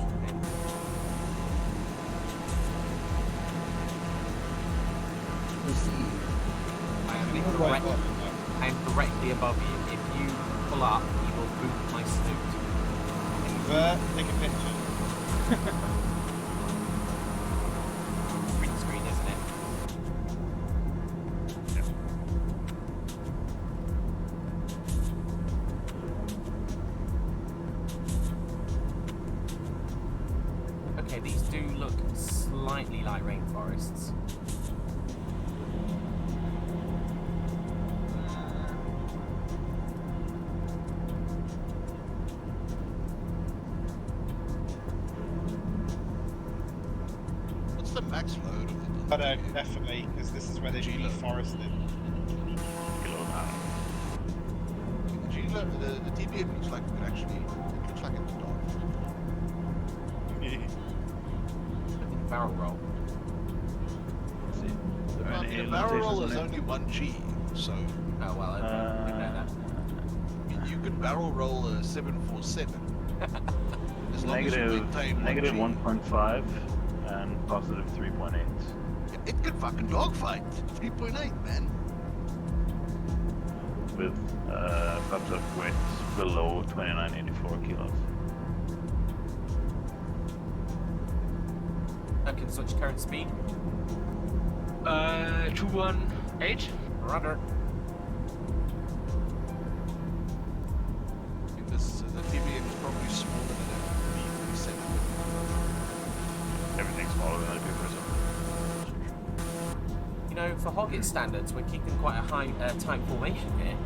I am directly above you. If you pull up, you will boot my snoot. Take a picture. Green screen, isn't it? Okay, these do look slightly like rainforests. What's the max load of the Definitely, because this is where they deforested. The TBM looks like it actually. It looks like it's dark. Barrel roll. The barrel roll is only 1G, so. Oh well, I know that. I mean, you can barrel roll a 747. As long as you maintain negative 1G. 1.5 and positive 3.8. Yeah, it can fucking dogfight. 3.8, man. With flaps up weight below 2984 kilos. I can switch current speed. 218. Rudder. I think the TBM is probably smaller than a B37. Everything's smaller than a B37. You know, for Hoggett standards, we're keeping quite a high tight formation here.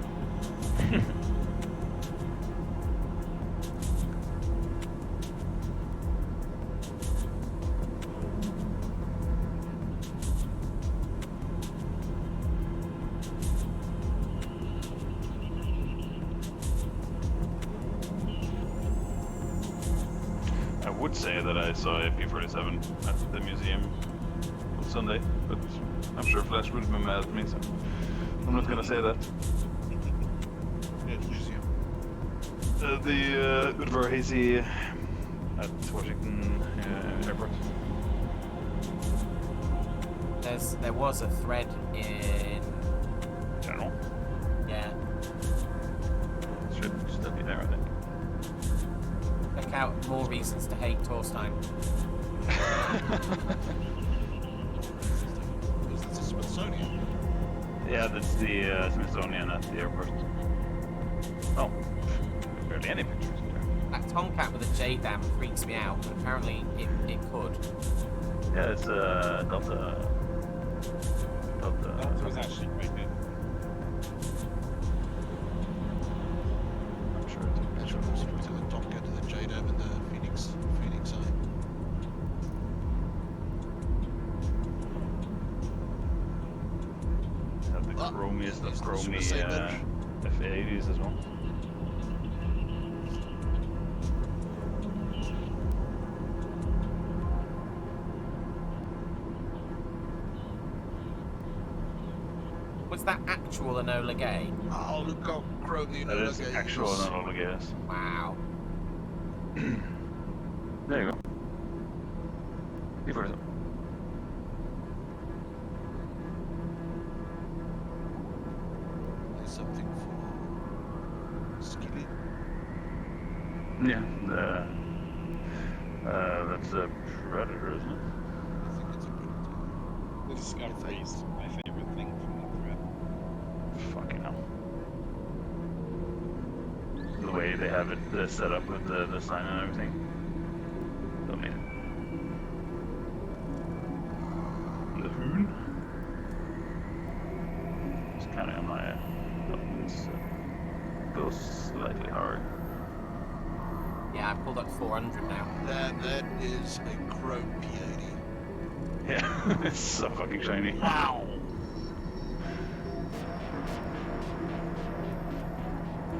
I would say that I saw a P47 at the museum on Sunday, but I'm sure Flash would be mad at me, so I'm not gonna say that. Museum. The Udvar-Hazy at Washington Airport. There was a thread in General. yeah. Should still be there, I think. Check out more reasons to hate Torstein. Is this a Smithsonian? Yeah, that's the Smithsonian at the airport. Oh, barely any pictures there. That tomcat with a J dam freaks me out, but apparently it could. Yeah, it's Delta. That was actually quite good. I'm sure it's a That's picture. what was to the Tomcat to the JDAM and the Phoenix eye. Have the chromiest of he's chromy from the same bench. F80s as well. Was that actual Enola Gay? Oh, look how grown the That is Enola Gay actual is. Enola Gay, yes. Wow. There you go. P47. There's something for Skilly. Yeah, that's a Predator, isn't it? I think it's a Predator. The Discovery is my favorite thing from that thread. Fucking hell. The way they have it set up with the sign and everything. Don't need it. The Hoon. It's kind of on my it's goes slightly hard. Yeah, I pulled up 400 now. That is a chrome P80. Yeah, it's so fucking shiny. Wow!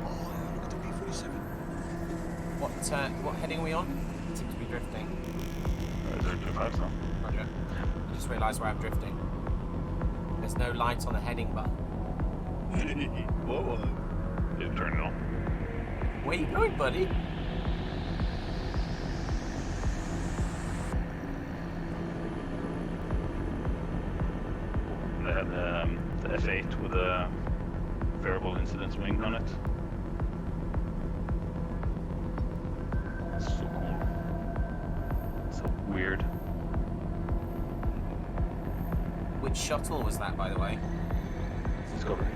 Oh, look at the P47. What heading are we on? Seems to be drifting. 025 now. Roger. I just realised where I'm drifting. There's no light on the heading button. Whoa. Didn't turn it on. Where you going, buddy? had the F8 with a variable incidence wing on it. It's so cool. So weird. Which shuttle was that, by the way? Discovery.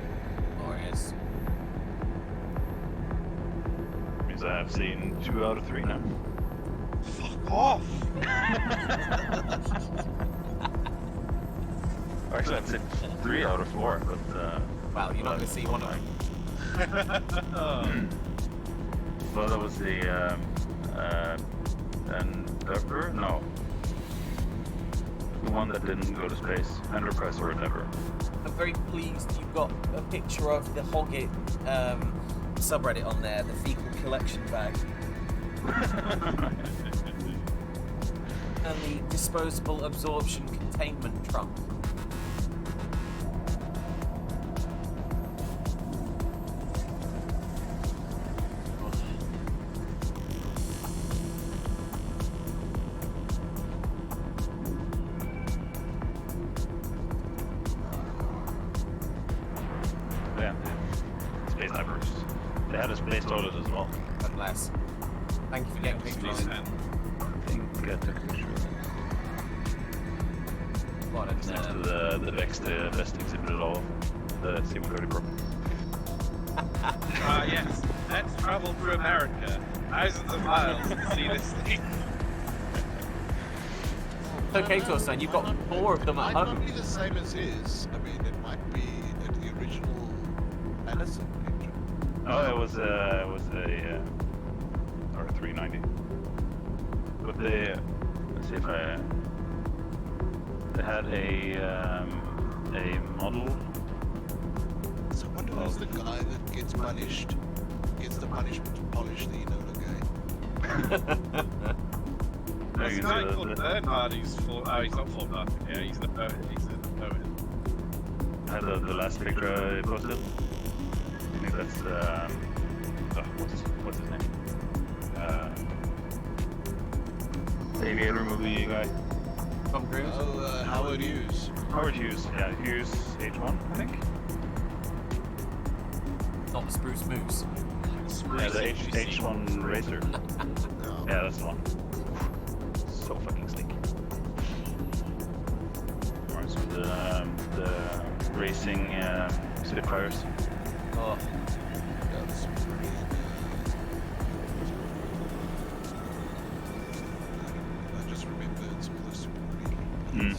Oh, it is. Means I have seen 2 out of 3 now. Fuck off! Actually, I've seen 3 out of 4, but Well, you're not going to see one of them. Well, that was the Endeavour? No. The one that didn't go to space. Enterprise or Endeavour. I'm very pleased you've got a picture of the Hoggit subreddit on there, the fecal collection bag. And the disposable absorption containment trunk. Yeah, space divers. They had a space toilet as well. Unless. Thank you for getting pictures. I think I took a picture of it. What It's next to the best exhibit at all, the C-130 Pro. Yes. Let's travel through America. Thousands of miles to see this thing. It's okay, Torstein, you've got 4 of them at It might home. not be the same as his. I mean, it might be the original Edison engine. Oh, it was a R390. But they, let's see if they had a model. So I wonder who's the guy that gets punished, gets the punishment to polish the Enola guy. There's a guy called Bernhard who's for. Oh, he's not for nothing. Yeah, he's the poet. He's the poet. Had the last picture I posted. I think that's what's his name? The aviator movie guy. Tom Cruise? Oh, Howard Hughes. Howard Hughes. Yeah, Hughes H1, I think. Not the Spruce Moose. Yeah, the H1 Racer. Yeah, that's the one. So fucking sleek. Alright, so the racing Spitfires. Oh, That's pretty. I just remembered some of the Super Marine.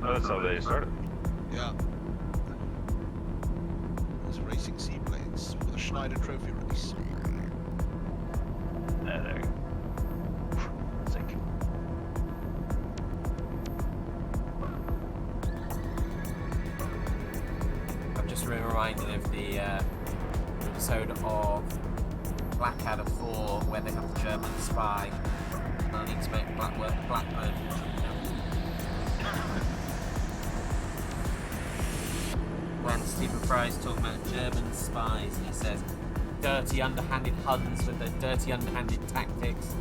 Oh, that's how they started. Yeah. Those racing seaplanes for the Schneider Trophy race. Yeah, there you go. Sick. I'm just reminded of the episode of Blackadder 4 where they have the German spy learning to make Blackburn. When Stephen Fry's talking about German spies, and he says dirty underhanded Huns with their dirty underhanded tactics,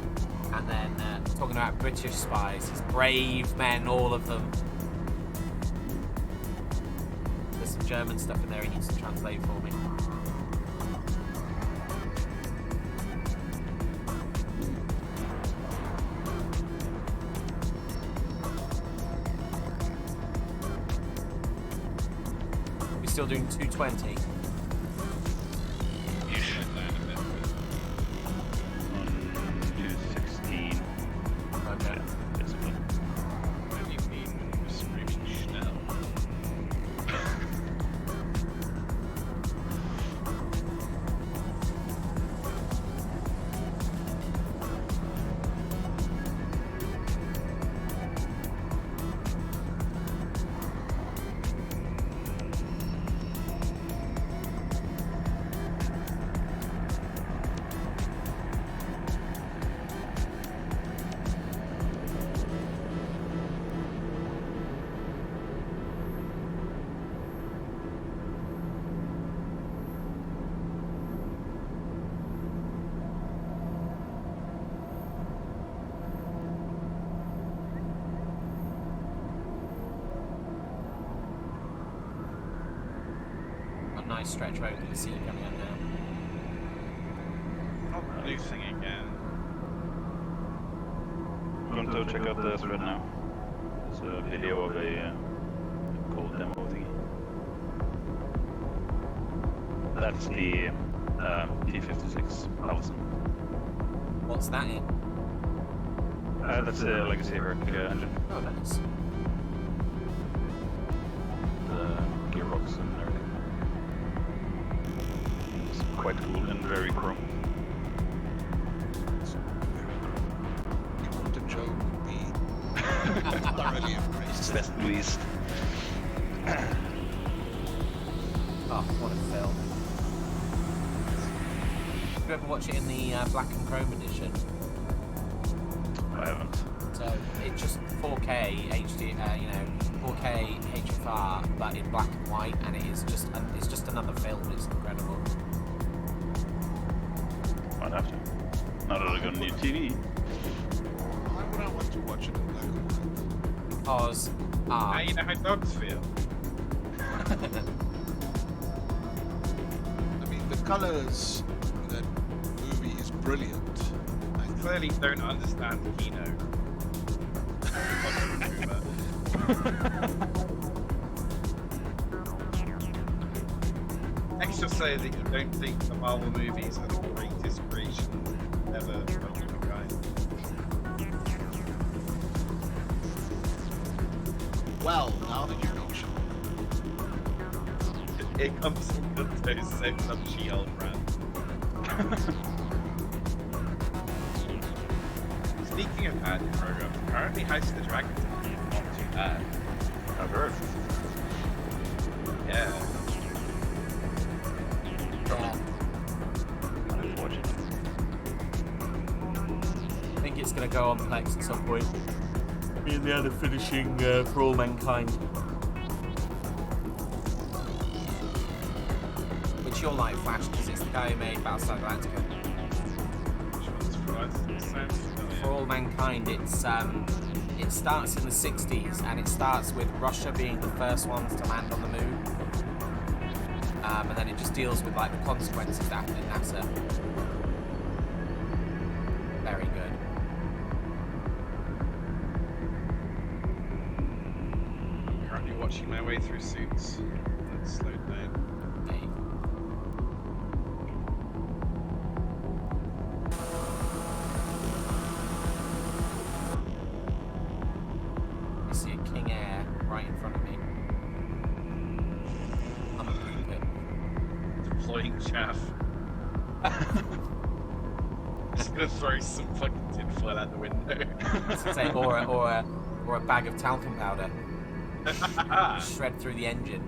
and then talking about British spies, he's brave men, all of them. There's some German stuff in there he needs to translate for me. We're still doing 220. You should learn a bit. 216. Okay. Basically. What do you mean when you're screaming Schnell? Got a nice stretch of open sea coming up now. Not the blue thing again. I'm going to check out the thread now. There's a video of a cold demo thingy. That's the T-56,000. What's that in? That's a Legacy Herc engine. Oh, nice. The gearbox and everything. It's quite cool and very chrome. You want a joke would be thoroughly embraced. Best least. Oh, what a film. Did you ever watch it in the black and chrome edition? I haven't. So it's just 4K HD, 4K HFR, but in black and white, and it's just another film. It's incredible. Might have to. Now that I got a new TV. Why would I want to watch it in black and white? Because Now you know how dogs feel. I mean, the colors in that movie is brilliant. I clearly don't understand Kino. Next, you'll say that you don't think the Marvel movies are the greatest creations ever of humankind. Well, now that you mention It comes from those some She-Hulk brand. Speaking of bad program, apparently House of the Dragon is not too bad. I've heard. Yeah. yeah, I didn't watch it. I think it's going to go on Plex at some point. Being the other finishing For All Mankind. Which you'll like, Flash, because it's the guy who made Battlestar Galactica. Which one's For All Mankind, it starts in the 60s, and it starts with Russia being the first ones to land on the moon. And then it just deals with like the consequences that happen in NASA. Very good. Currently watching my way through Suits. Let's slow down. Okay. I see a King Air right in front of me. I'm a poopit. Deploying chaff. Just gonna throw some fucking tinfoil out the window. Say, or a bag of talcum powder. Shred through the engine.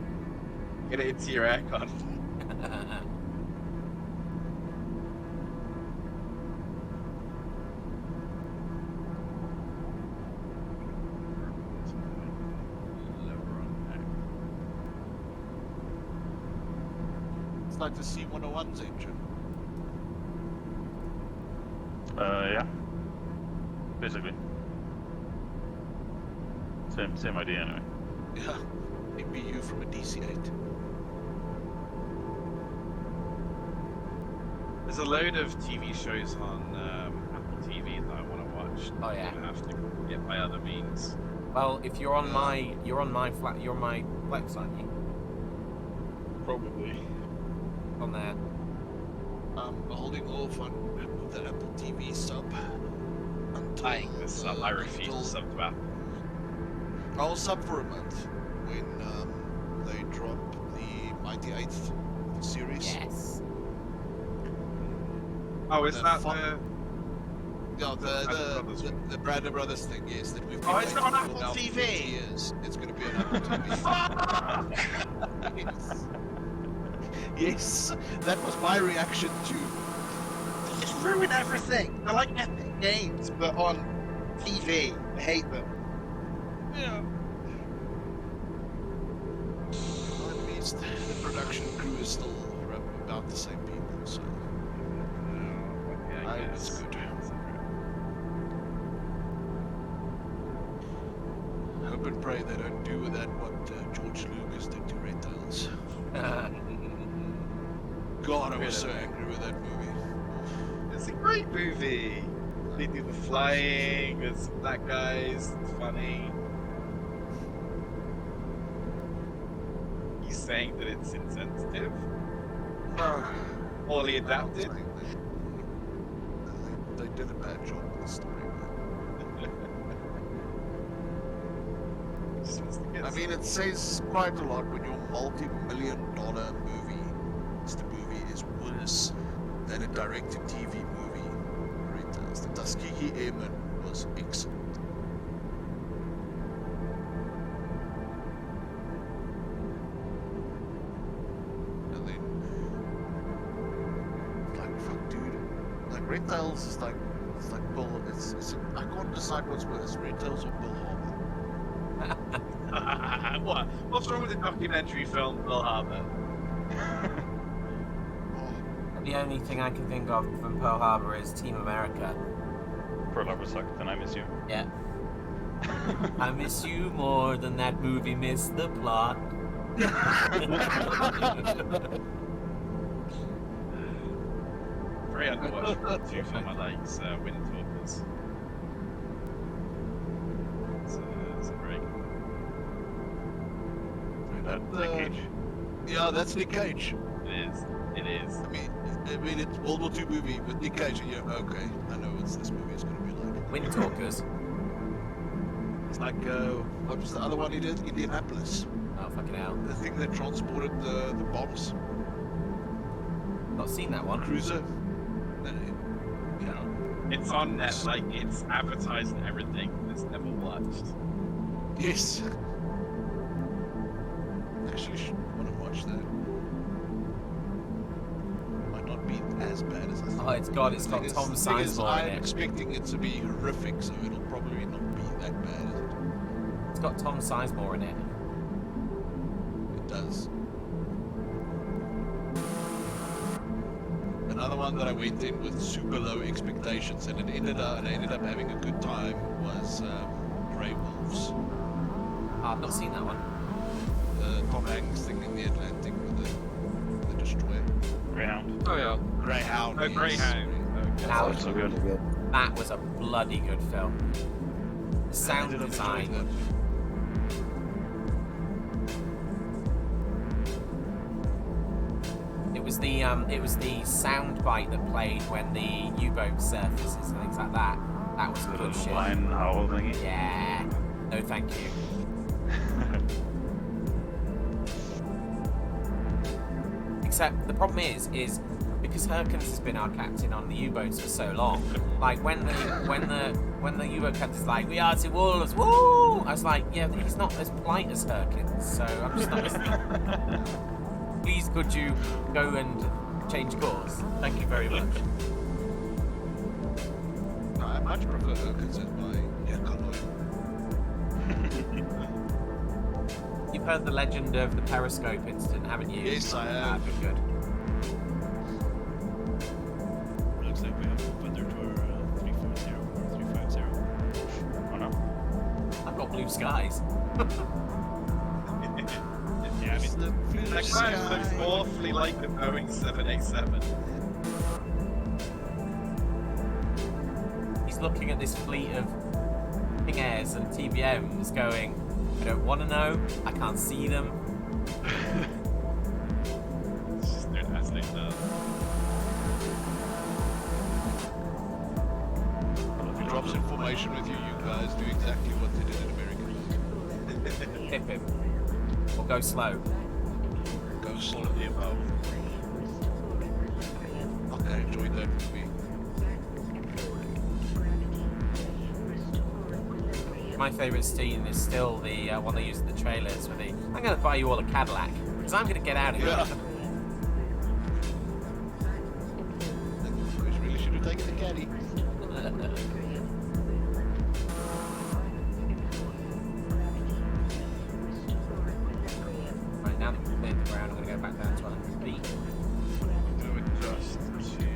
Get it into your aircon. it's like the C-101's engine. Yeah. Basically. Same idea anyway. Yeah, APU from a DC-8. There's a load of TV shows on Apple TV that I want to watch. Oh, yeah. I'm gonna have to get by other means. Well, if you're on my Plex, aren't you? Probably. On there. I'm holding off on the Apple TV sub until I refuse to sub to Apple. I'll sub for a month when they drop the Mighty Eighth series. Yes. Oh, is that fun- the... No, the Brandon Brothers thing is that we've been Oh, it's waiting not on for Apple now for TV. 50 years. It's going to be on Apple TV. Yes, that was my reaction to. They just ruin everything. They're like Epic Games, but on TV. I hate them. Yeah. Well, at least the production crew is still about the same people, so Yeah, I it's guess. good. Hope and pray they don't do with that what George Lucas did to Red Tails. God, I was so angry with that movie. It's a great movie. They do the flying, there's black guys, it's funny. He's saying that it's insensitive. Poorly adapted. They did a bad job with the story. I mean, it says quite a lot when your multi-million-dollar movie, the movie is worse than a direct-to-TV movie. The Tuskegee Airmen was excellent. And then, like, fuck, dude, like Red Tails is like, it's like Bill. I can't decide what's worse, Red Tails or Bill Harbor. What? What's wrong with the documentary film Pearl Harbor? The only thing I can think of from Pearl Harbor is Team America. Pearl Harbor sucked, and I miss you. Yeah. I miss you more than that movie missed the plot. Very underwatched. Two film I like is Wind Talkers. It's great. Nick Cage. Yeah, that's Nick Cage. It is. It is. I mean, it's World War II movie with Nick Cage. Yeah, okay, I know what this movie is going to be like. Wind Talkers. It's like, what was the other one he did? Indianapolis. Oh, fucking hell. The thing that transported the bombs. Not seen that one. Cruiser. Yeah. It's on net, like it's advertised and everything. It's never watched. Yes. Actually, want to watch that. Might not be as bad as I thought. Oh, it's got Tom Sizemore I'm in it. expecting it to be horrific, so it'll probably not be that bad. It's got Tom Sizemore in it. It does. Another one that I went in with super low expectations, and I ended up having a good time, was Grey Wolves. I've not seen that one. Tom Hanks thing in the Atlantic with the destroyer. Greyhound. Oh yeah. Greyhound. Oh, yes. Greyhound. That was so good. That was a bloody good film. The sound ended up enjoying design. It was the sound bite that played when the U-boat surfaces and things like that. That was The good little shit. blind owl thingy. Yeah. No, thank you. Except the problem is because Herkins has been our captain on the U-boats for so long. Like when the U-boat captain's like, "We are to wolves, woo!" I was like, "Yeah, he's not as polite as Herkins, so I'm just not listening." Please, could you go and change course? Thank you very much. I much prefer Herkins as my Econoid. You've heard the legend of the periscope incident, haven't you? Yes, I have. Good. Looks like we have to put there to our 340 or 350. Oh no. I've got blue skies. Yeah, I mean, that climb looks awfully like the Boeing 787. He's looking at this fleet of King Airs and TBMs going, I don't want to know, I can't see them. It's just doing as they do. If he drops information with you, you guys do exactly what they did in America. Hip him. Or go slow. Go slow at the above. Okay, I enjoyed that movie. My favourite scene is still the one they use in the trailers with the, I'm going to buy you all a Cadillac, because I'm going to get out of here. Yeah. I really should have taken the caddy. Right, now that we've cleared the ground, I'm going to go back down to 100 feet. I'm going to adjust to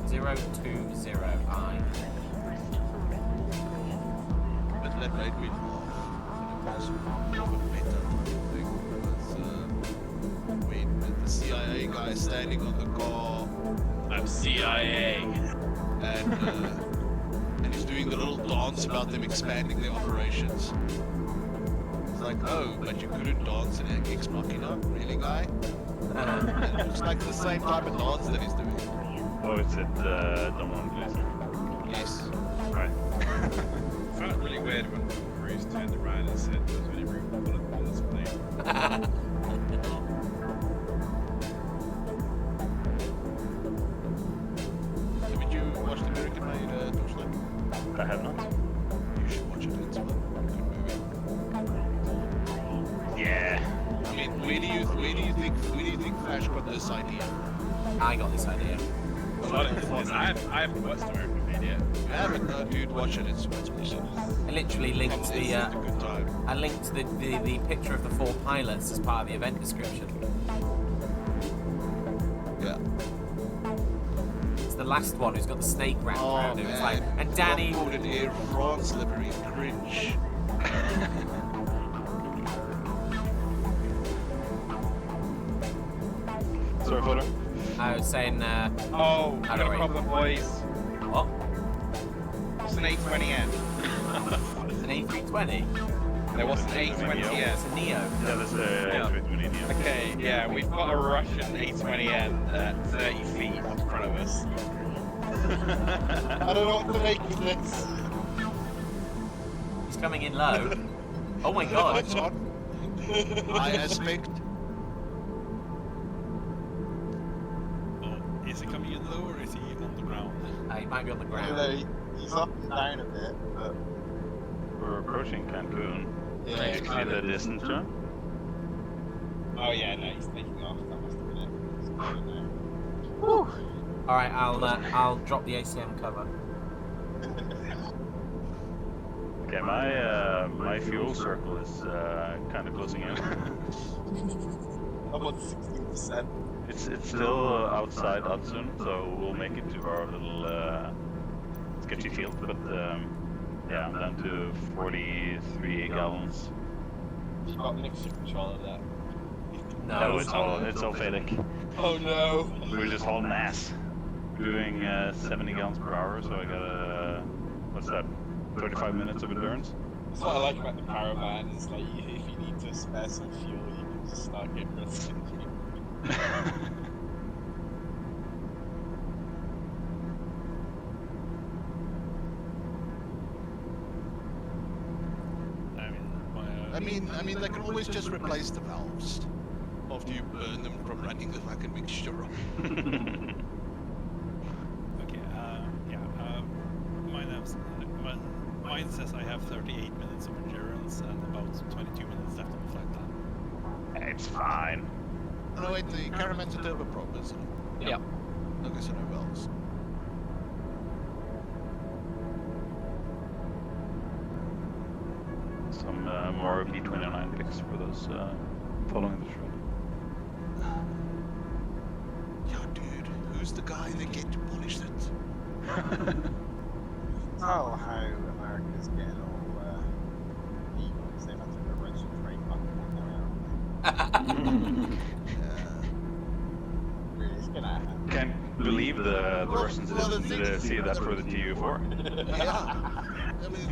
020. 020I. But that made me laugh. It was more of a meta type thing. It was, CIA guy standing on the car, I'm CIA. and he's doing the little dance about them expanding their operations. It's like, oh, but you couldn't dance in Ex Machina? Really, guy? It looks like the same type of dance that he's doing. Oh, is it Dominic Gleeson? Yes. Right. I found it really weird when Bruce turned around and said there's only room for one on this plane. Haven't you watched American Made Torchlight? I have not. You should watch it, it's a good movie. Yeah. I mean, where do you think Flash got this idea? I got this idea. I haven't watched American Made yet. You haven't? No, dude, watch it, it's awesome. I literally linked It's the a good time. I linked the picture of the 4 pilots as part of the event description. Yeah. It's the last one who's got the snake wrapped around him. It's like, and Danny. Called it Air France livery, cringe. Sorry, Fodder. I was saying. Oh, I no don't problem, boys. What? What's an A20N? An A320? There was an A20N. It's a Neo. Yeah, that's A320 Neo. Okay, yeah, we've got a Russian A20N at 30 feet in front of us. I don't know what to make of this. He's coming in low. Oh my god. I expect. Oh, is he coming in low or is he on the ground? He might be on the ground. He's up and down a bit, but... We're approaching Cancun. Yeah, You see the distance, huh? Oh yeah, no, he's taking off. That must have been it. Woo. All right, I'll drop the ACM cover. Okay, my fuel circle is kind of closing in. About 16%. It's still outside Hudson, so we'll make it to our little sketchy field. But yeah, I'm down to 43 gallons. You got mixture control of that. No, it's all fake. Oh no! We're just hauling ass. We're doing 70 gallons per hour, so I got what's that? 35 minutes of endurance. That's what I like about the caravan, is like, if you need to spare some fuel, you can just start getting rid of some fuel. I mean, they can always just replace the valves after you burn them from running the fucking mixture on. Okay, mine says I have 38 minutes of endurance and about 22 minutes left on the flight plan. It's fine. Oh, no, wait, the caravan's a turboprop, isn't it? Yep. Okay, so no valves. Some more B29 picks for those following the show. Yo, dude, who's the guy that get to polish it? Oh, how America's getting all evil because they've had to go Russian trademark Really, it's gonna happen. Can't believe the Russians didn't see that for the TU4. Yeah. I mean,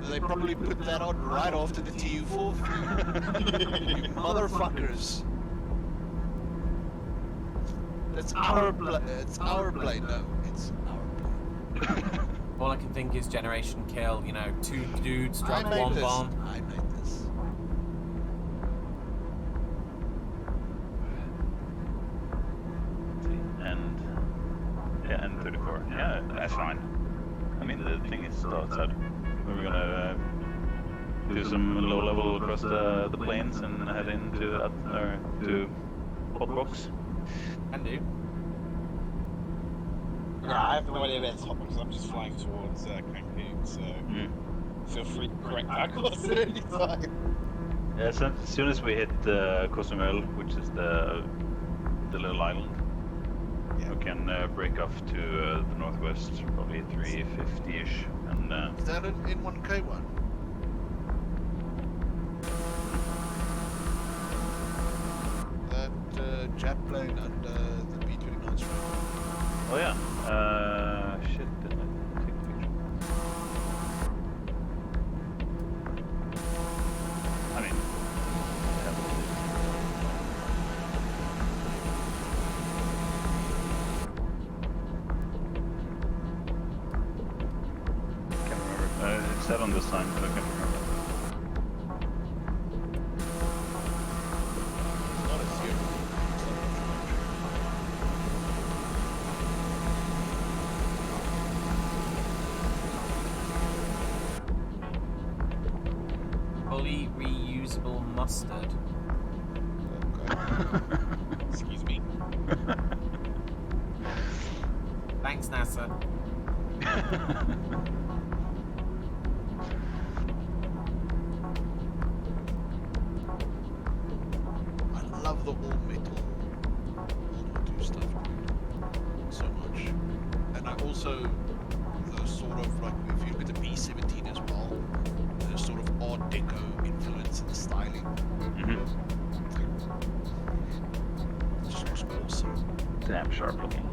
they probably put that on right after the TU4. You motherfuckers. It's our blade. It's our blade. No, it's our blade. All I can think is Generation Kill. You know, 2 dudes drop 1 bomb. I made this. And 34. Yeah, that's fine. I mean, the thing is still outside. We're gonna do some low level across the plains and head into to Hotbox. Can do. Yeah, I have no idea where it's hot because I'm just flying towards Cancun, so feel free to correct that course at any time. Yeah, so as soon as we hit Cozumel, which is the little island, we can break off to the northwest, probably 350-ish, and Is that in 1K1? That that plane under the B-29 strike? Oh yeah. Shit, didn't I take the picture? I mean, yeah, can't remember. It said on this sign, but I can't remember. It's not a zero. It's not a Fully reusable mustard. Excuse me. Thanks, NASA. I love the all metal World War II stuff so much. And I also, those sort of like, if you look at the B-17 as well, there's sort of Art Deco influence in the styling. It just looks awesome. Damn sharp looking.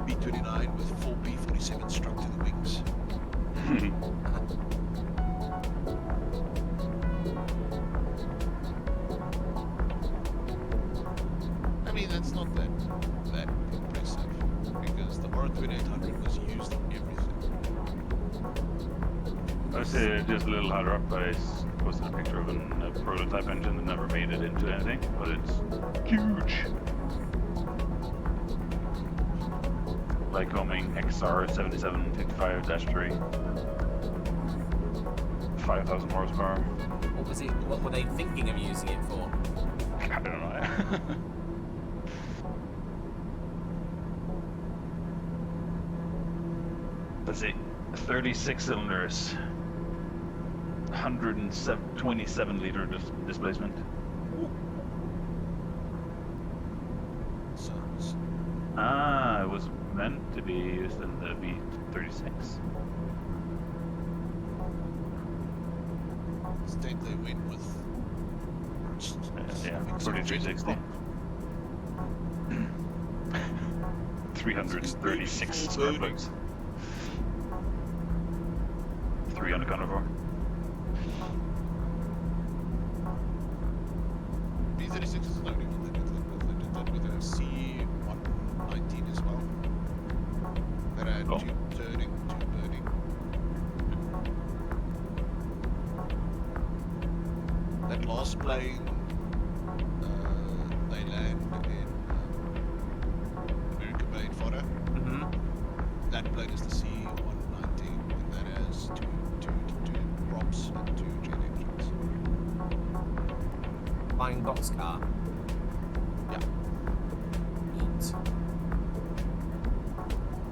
B-29 with 4 B-47 struck to the wings. I mean, that's not that impressive because the R2800 was used in everything. I see just a little higher up, I posted a picture of a prototype engine that never made it into anything, but it's huge. Lycoming XR7755-3. 5,000 horsepower. What was it? What were they thinking of using it for? I don't know. Let's see. 36 cylinders. 127 liter displacement. Sounds It was meant to be used in the B-36. state they went with. Yeah, 4360. 336 square plugs. 3 on the carnivore. B-36 is the only one that did that with a C-119 as well. That had Oh. tube turning, tube burning. That last plane, they land in American Bay fodder. Mm-hmm. That plane is the C-119, and that has two props and 2 jet engines. Flying boxcar. Yeah. Neat.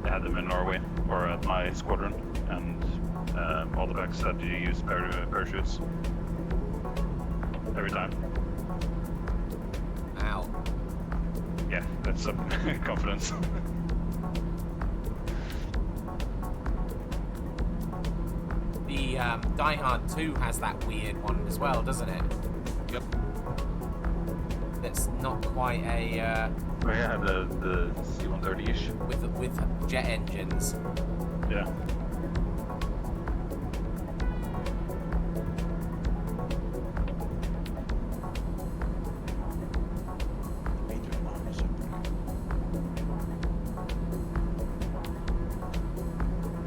I had them in Norway, or at my squadron, and all the backs had to use parachutes. Every time. Ow. Yeah, that's some confidence. The Die Hard 2 has that weird one as well, doesn't it? Yep. That's not quite a Oh yeah, the C-130-ish. with jet engines. Yeah. B-29 is so pretty.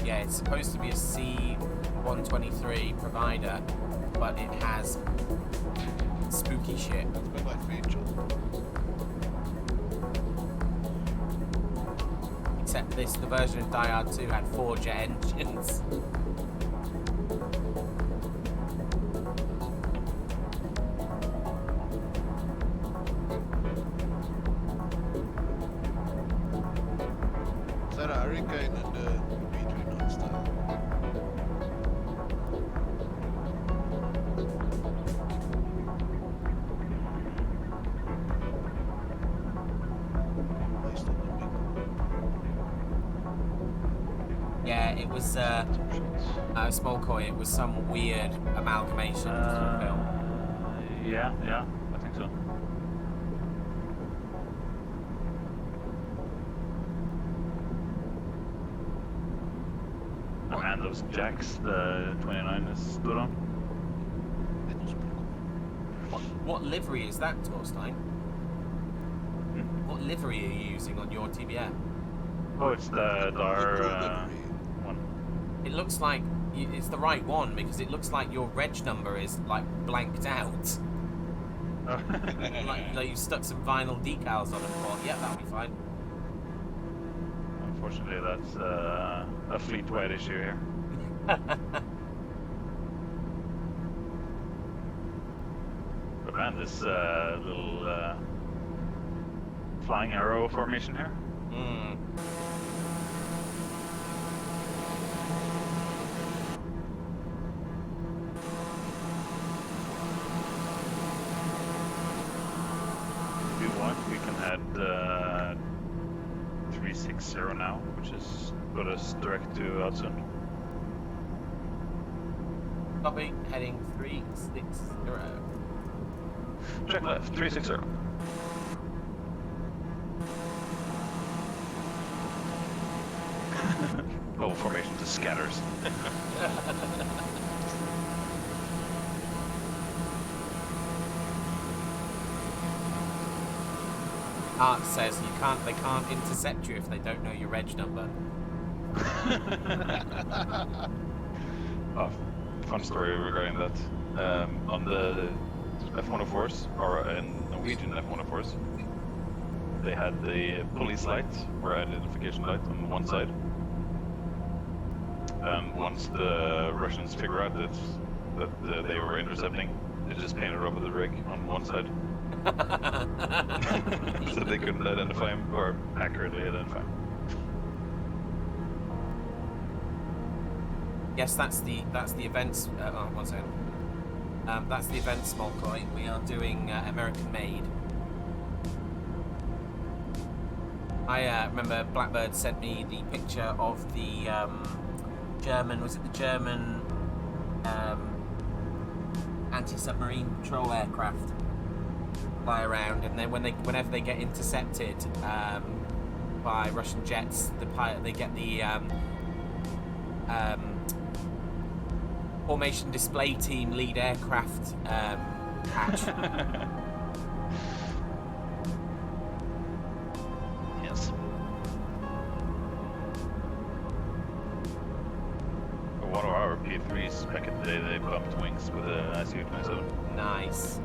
Yeah, it's supposed to be a C-123 provider, but it has spooky shit. That's a bit like Fairchild. Except the version of Die Hard 2 had 4 jet engines. Is that a Hurricane and B-29 style? Yeah, it was Small Koi. It was some weird amalgamation film. Yeah, I think so. And those jacks the 29 is stood on. That was pretty cool. What livery is that, Torstein? What livery are you using on your TBM? Oh, it's the Dar one. It looks like it's the right one because it looks like your reg number is like blanked out. like you stuck some vinyl decals on it. Well, yeah, that'll be fine. Unfortunately, that's a fleet-wide issue here. But man, this little flying arrow formation here. If you want, we can add 360 now, which is got us direct to Outsund. Copy, heading 360. Check left, 360. Whole formation just scatters. Art says they can't intercept you if they don't know your reg number. Oh, fun story regarding that. On the F-104s, or in Norwegian F-104s, they had the police light, or identification light, on one side. And once the Russians figure out that they were intercepting, they just painted over the rig on one side. So they couldn't identify him, or accurately identify him. Yes, that's the events. One second. That's the event, Small Koi. We are doing American Made. I remember Blackbird sent me the picture of the German. Was it the German anti-submarine patrol aircraft fly around, and then whenever they get intercepted by Russian jets, they get the formation display team lead aircraft patch. Yes. One of our P3s back in the day, they bumped wings with a ICU-27. Nice.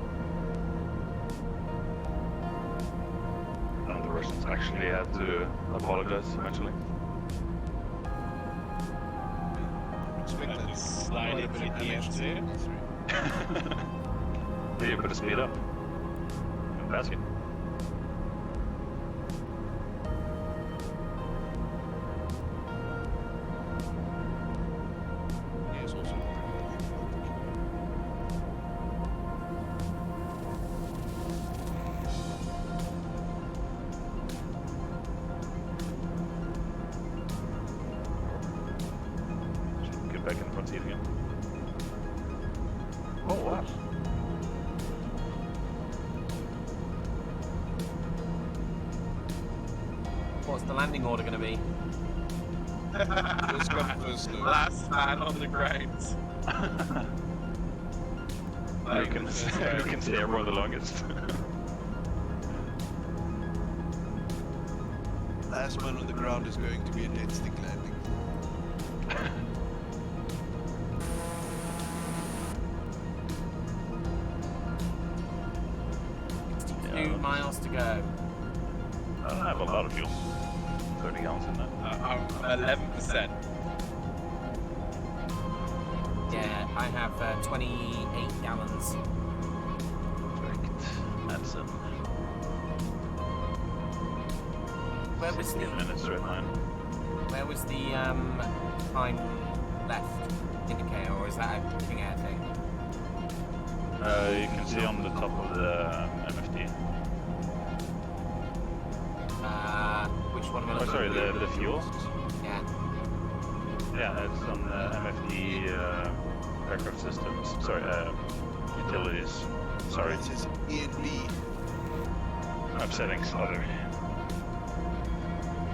And the Russians actually had to apologize eventually. Slide into the EF2. Yeah, you better speed up. Basket. Yeah, it's also pretty Get back in the front seat again. Oh, wow. What's the landing order going to be? First come, first served. Last man on the ground. Who can stay everyone the longest? Last man on the ground is going to be a dead stick landing. 2 miles to go. I have a lot of fuel. 30 gallons in that. 11%. Yeah, I have 28 gallons. Correct. That's it. Where was 16 minutes straight line. Where was the time left indicator, or is that a King Air thing? You can see on the top of the MFD. Which one am I Oh, looking sorry, at? the fuel. Yeah. Yeah, it's on MFD aircraft systems. Sorry, utilities. Sorry. It says E&B. Settings, other.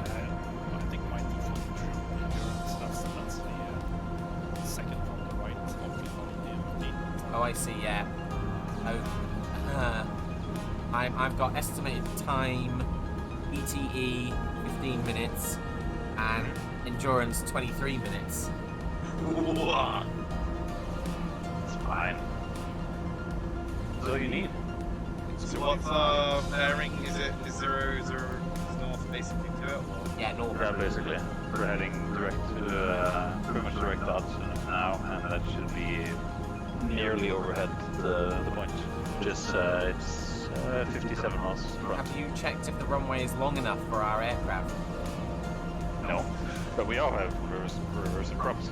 I think my default is endurance. That's the second from the right of the MFD. Oh, I see. Yeah. Oh. I've got estimated time, ETE 15 minutes, and endurance 23 minutes. It's fine. That's all you need. So what's our bearing? Is there north basically to it? Or? Yeah, north. Yeah, basically. We're heading direct to pretty much direct to Hudson now, and that should be nearly overhead the point. Just it's 57 miles from. Have you checked if the runway is long enough for our aircraft? No, but we all have reverse and props.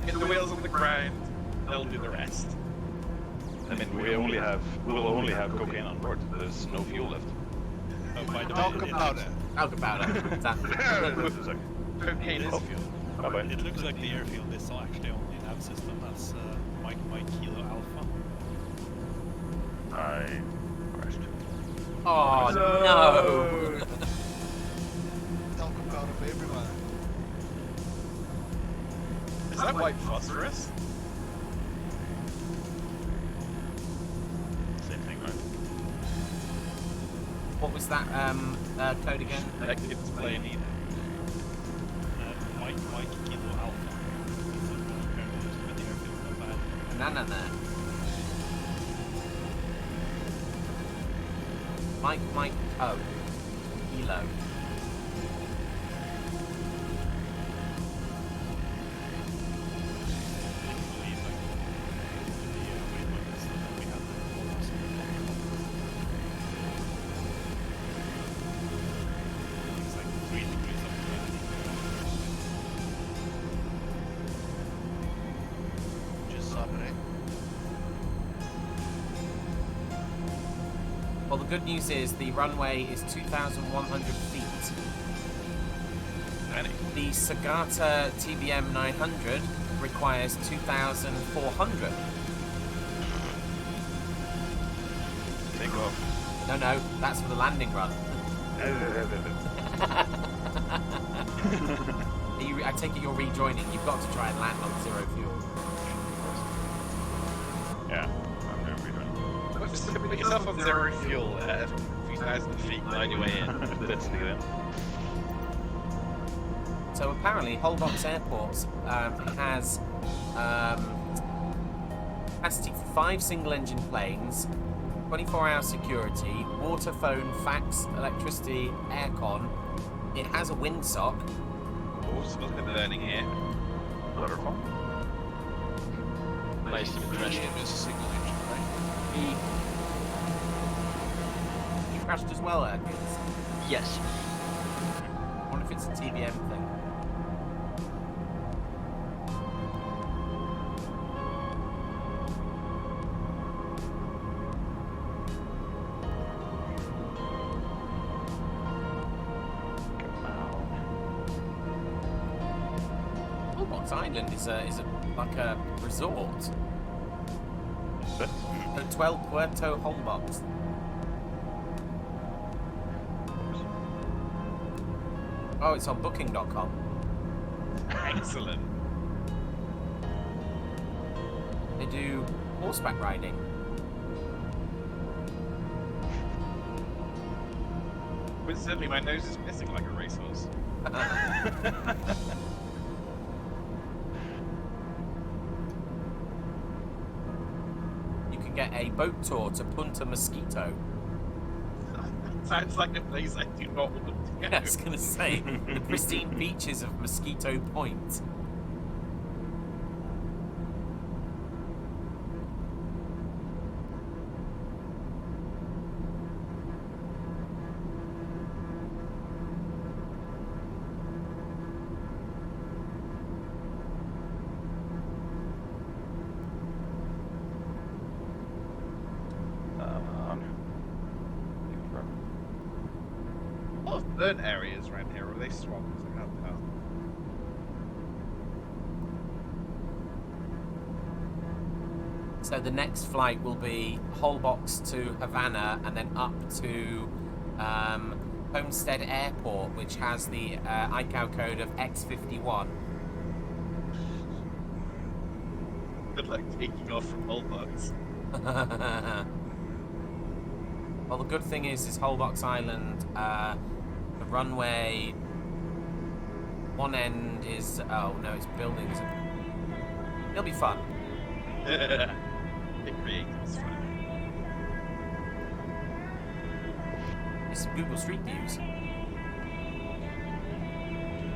Get the wheels on the ground. They'll do the rest. I mean, we'll only have cocaine on board. There's no fuel left. Oh, by the Talk way, about it. Talk about it. Exactly. Cocaine is fuel. Bye-bye. it looks like the airfield is actually on the nav system. That's Mike Kilo Alpha. I crashed. Oh no! Talk about it, everyone. Is that white phosphorus? Same thing, right? What was that code again? Negative display need. Mike Kilo Alpha. But the airfield's not bad. No. Mike, oh, Kilo. Just summary. Well, the good news is the runway is 2,100 feet. The Sagata TBM 900 requires 2,400. Take off. No, that's for the landing run. I take it you're rejoining. You've got to try and land on zero fuel. Yeah, I'm going to be doing. Just put yourself on zero fuel at a few thousand feet, glide your way in. Let's do it. So apparently, Holbox Airport has capacity for 5 single-engine planes, 24-hour security, water, phone, fax, electricity, aircon. It has a windsock. Oh, something learning here. Wonderful. Nice to be crashed. EM is a single engine, right? You crashed as well, Atkins. Yes. I wonder if it's a TBM thing. Holbox Island is like a resort. Hotel Puerto Holbox. Oh, it's on booking.com. Excellent. They do horseback riding. Coincidentally, my nose is missing like a racehorse. You can get a boat tour to Punta Mosquito. Sounds like a place I do not want to go. I was going to say, the pristine beaches of Mosquito Point. A lot of burnt areas around here, or are they swamps? I can't tell. So the next flight will be Holbox to Havana and then up to Homestead Airport, which has the ICAO code of X51. Good luck taking off from Holbox. Well, the good thing is Holbox Island, the runway, one end is, oh no, it's buildings. It'll be fun. Get creative, it's fun. It's some Google Street Views.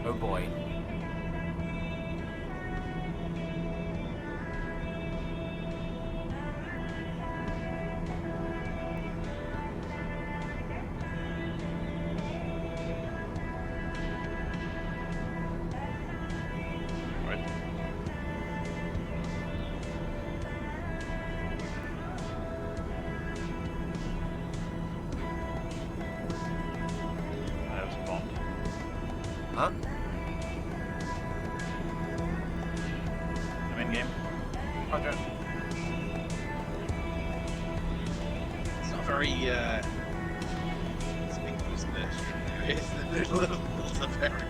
Oh boy. Huh? I'm in game. Roger. It's not very, conspicuous in the middle of the area.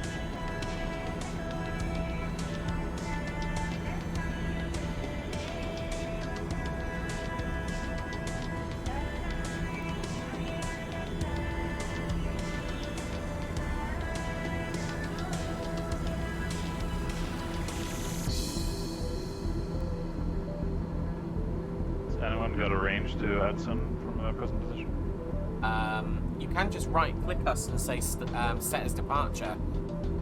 Anyone got a range to Hudson from a present position? You can just right-click us and say set as departure.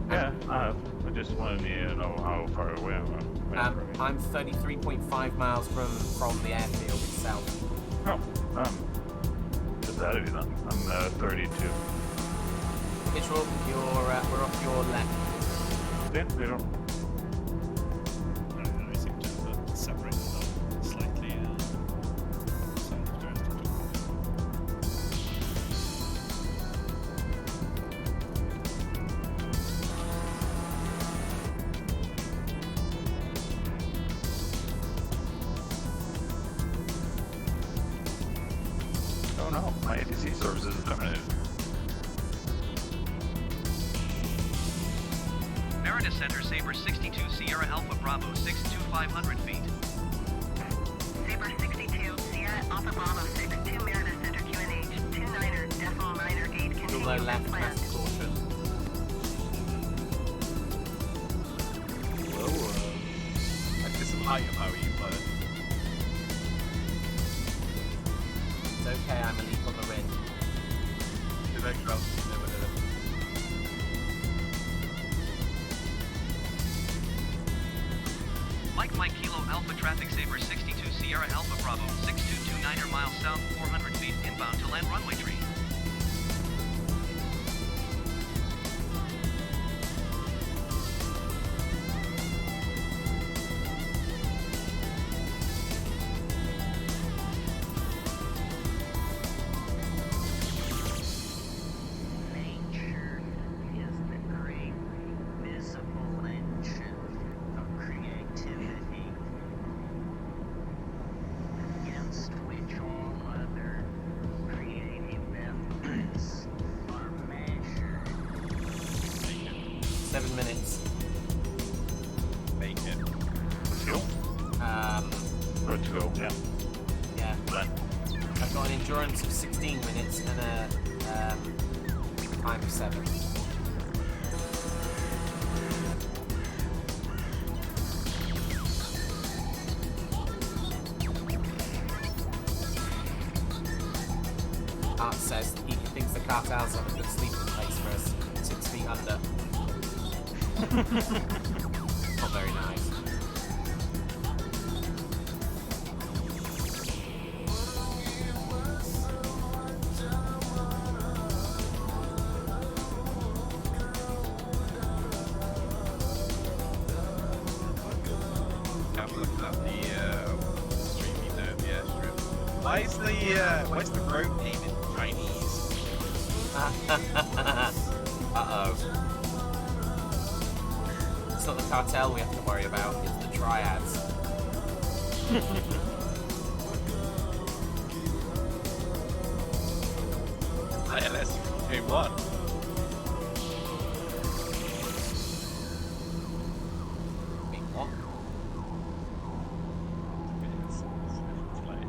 Yeah, I have. I just wanted to know how far away I'm 33.5 miles from the airfield itself. Oh, just ahead of you then. I'm 32. Visual, we're off your left. Yeah, they don't. I seem to have separated them slightly outside of the rest of it. Oh no, my ATC services is terminated. Meredith Center, Sabre 62 Sierra Alpha Bravo 62500 feet. Sabre 62, Sierra Alpha Bravo 62, Meredith Center, QNH, 29er, decimal 9er, 8, You'll continue know as left, planned. that's caution. Whoa. Like this height of how you play. It's okay, I'm a leap on the ring. The next round, never did it. Mike Kilo Alpha Traffic Sabre 62 Sierra Alpha Bravo 6229er miles south 400 feet inbound to land runway tree. Nature is the great visible engine of creativity, against which all other creative efforts are measured. 7 minutes. Make it. Fuel? Good to go, yeah. Yeah. Done. I've got an endurance of 16 minutes and a time of 7. Art says he thinks the cartels have a good sleeping place for us 6 feet under. Not very nice. I'm looking at the streaming there, the airstrip. Why's the road name in Chinese? Uh-oh. It's not the cartel we have to worry about, it's the triads. Game one. Wait, what? It's like...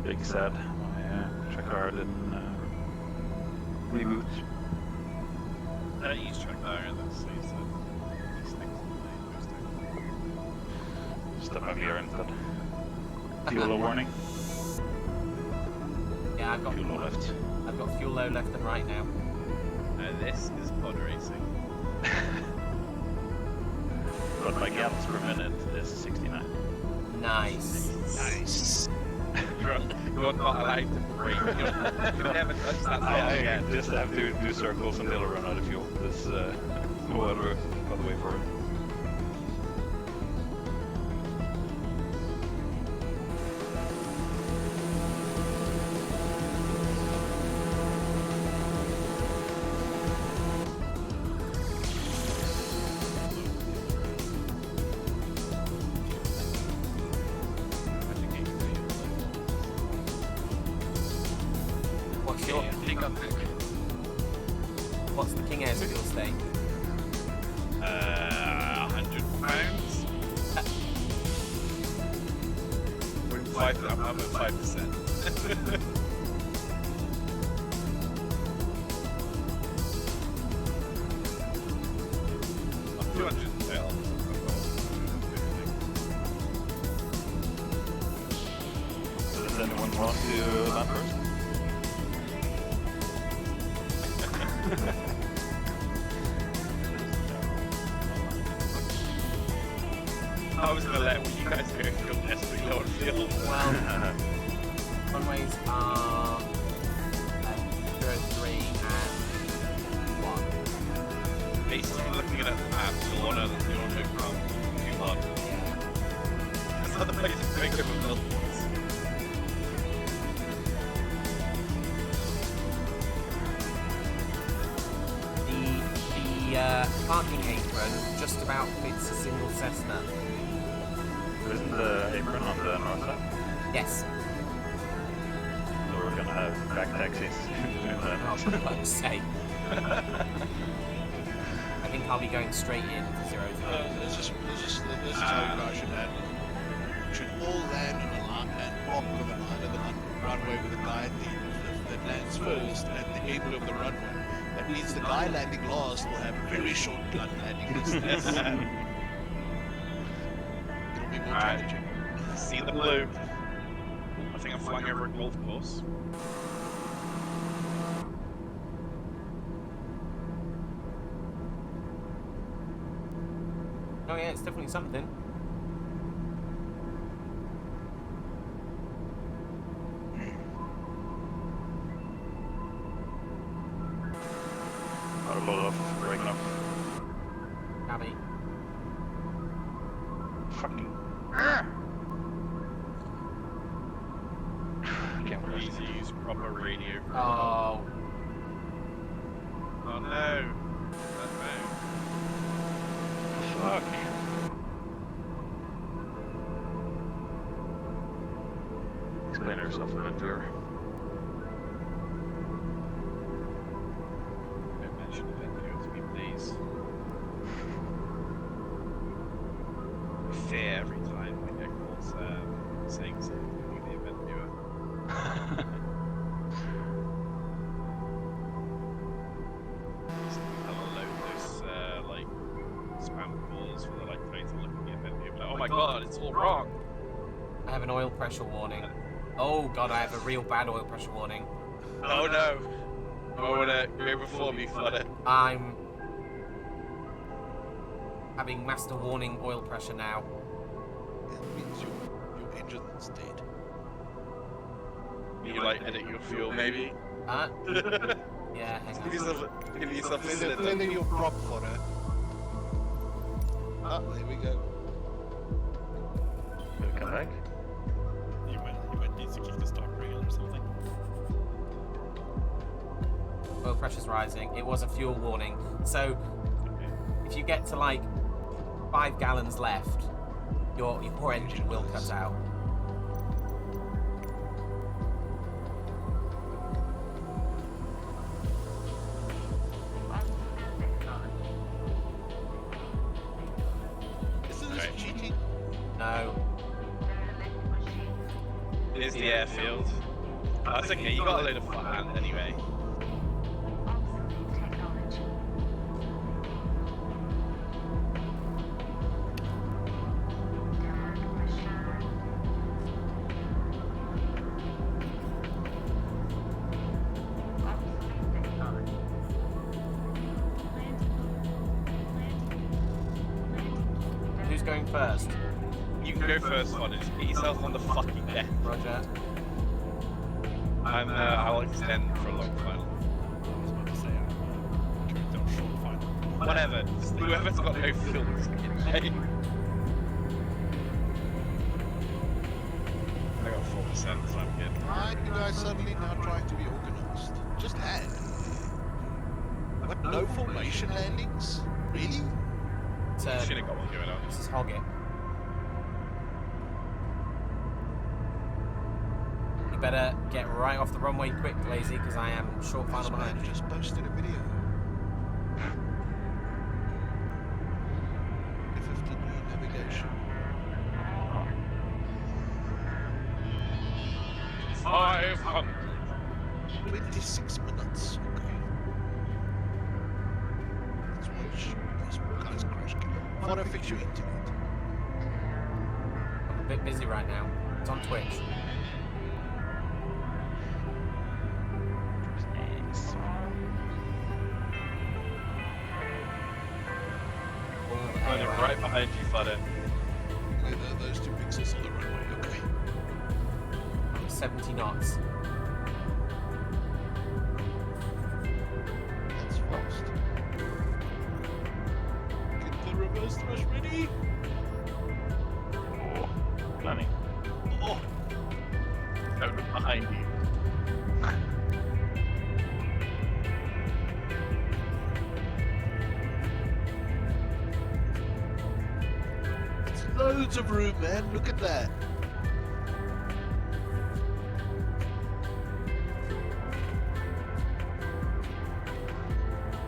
Big sad. My track card didn't reboot. Use track there and let's see these things Step up here instead. Fuel low warning. Yeah, I've got Fuel low left. I've got fuel low left and right now. this is pod racing. But my gallons per minute is 69. Nice. Nice. You're not allowed to brake. You'll never touch that thing I again. just have to do circles until I run out of fuel. There's no other way for it. What's your What's the King Air's fuel stake? 100 pounds. I'm at 5%. 200 tail. So does anyone want to land first? I was gonna let you guys go fuel testing low on fuel. Well, runways are 03 and 1. Basically, looking at the map, you'll wanna come too hard. That's not the place to make it with multiples. The parking apron just about fits a single Cessna. Isn't the apron on the north side? Yes. So we're gonna have back taxis. Oh, for fuck's sake. I think I'll be going straight in for 0 This is how you guys should handle it. You should all land on a line and walk on the runway with the guy that lands first and the able of the runway. That means the guy landing last will have a very short landing distance. It'll be more challenging. See the blue. I think I'm flying over a golf course. Oh yeah, it's definitely something. Not a lot of breaking up. Abby. Fucking. Can't Please use proper radio. Oh. Oh no. Fuck. Explain yourself a bit to her. Don't mention the video to me, please. I fear every time I get calls saying something with the event viewer. I'll load those like spam calls for the like total looking at event viewer. Like, oh my god, it's all wrong. I have an oil pressure warning. Oh god, I have a real bad oil pressure warning. Oh no. I wanna go before me, flutter. I'm having master warning oil pressure now. That means your engine's dead. You like edit your fuel maybe? Huh? Yeah, hang on. Give yourself a Clearly cylinder. your prop for her. Ah, there we go. Gonna come back? You might need to kick the start rail or something. Oil pressure's rising. It was a fuel warning. So if you get to like 5 gallons left, your engine will cut out. Isn't this cheating? No. It is the airfield. That's okay, you got a load of fun anyway. Who's going first? You can go first on it. Get yourself on the fucking deck. Roger. And I'll extend for a long time. I was about to say, I'm down short final. Whatever. Just whoever's got no fuel is getting paid. I got 4%, so I'm good. Why are you guys suddenly now trying to be organized? Just land. What, no formation landings? Really? Should have got one going on. This is Hoggett. You better get right off the runway quick, Lazy, because I am short final This behind man you. just posted a video. 50 navigation. 500. 26 minutes. Okay. Let's watch this guy's crash killer. Thought I fix your internet. I'm a bit busy right now. It's on Twitch. Running right behind you, Flutter. With those 2 pixels on the runway. Okay. 70 knots. That's fast. Get the reverse thrust ready. Oh, plenty. Oh, Going behind you. it's loads of room, man. Look at that.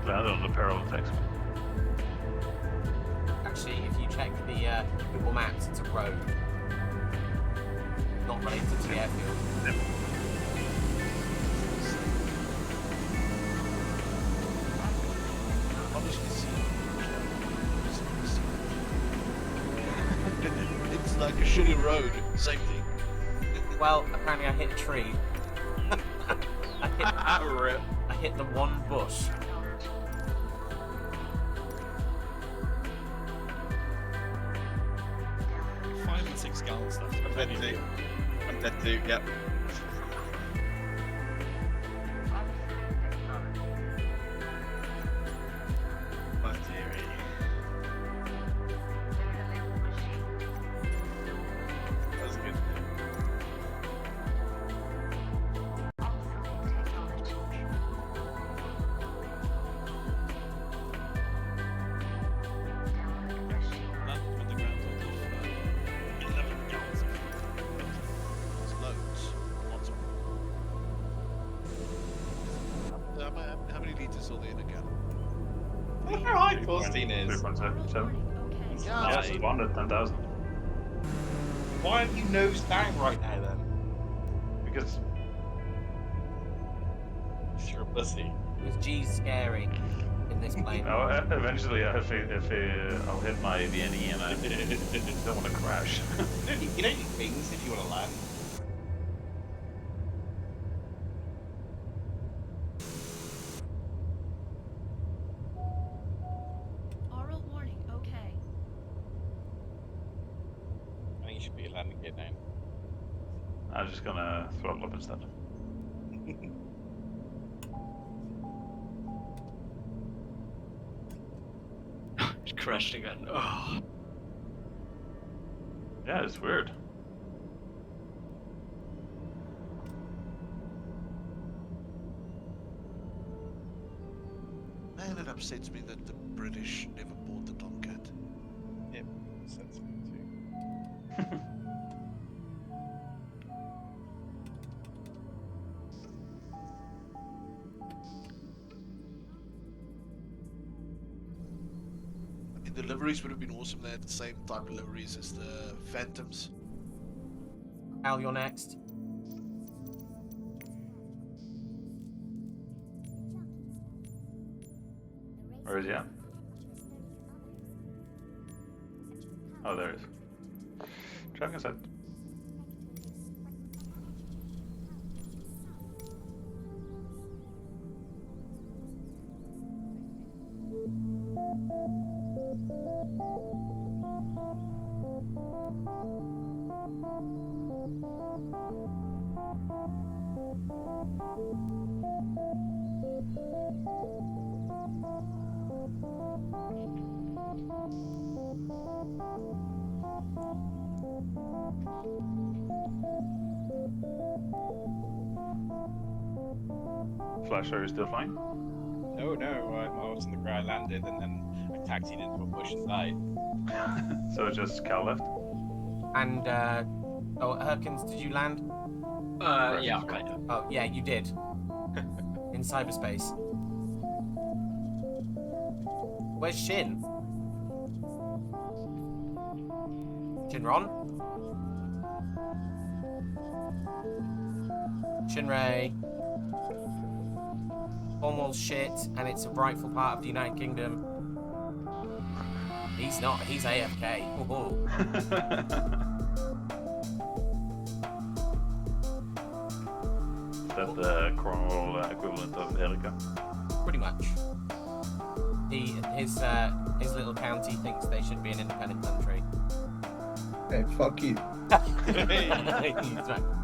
Landed on the parallel text. Actually, if you check the Google Maps, it's a road. Not related to the airfield. Honestly, it's like a shitty road. Same thing. Well, apparently I hit a tree. Rip. I hit the one bush. Five and 6 gallons left. I'm dead too. I'm dead too, yep. My dearie. That was good. Landed with the ground total of 11 gallons of fuel. It's loads. Lots of how many liters are they in a gallon? I wonder how high Thorstein is. 3.7. Yeah. Yeah, it's 110,000. Why aren't you nose down right now then? Because You're a pussy. Was G's scary in this plane? no, eventually if I'll hit my VNE and I don't want to crash. You don't need wings if you want to land. Oral warning, okay. I think you should be a landing gear now. I'm just gonna throttle up instead. It crashed again. Oh. Yeah, it's weird. And it upsets me that the British never bought the Tomcat. Yep, that's me too. I mean, the liveries would have been awesome. They had the same type of liveries as the Phantoms. Al, you're next. Where is he at? Oh, there it is. Traffic set. Flash, are you still flying? No, I was in the ground, I landed, and then I taxied into a bush and died. So just Cal left? And, oh, Herkins, did you land? Yeah, kind of. Oh, yeah, you did. In cyberspace. Where's Shin? Shinron? Shinray. Cornwall's shit, and it's a rightful part of the United Kingdom. He's not, he's AFK. Ooh. Is that the Cornwall equivalent of Erica? Pretty much. His little county thinks they should be an independent country. Hey, fuck you.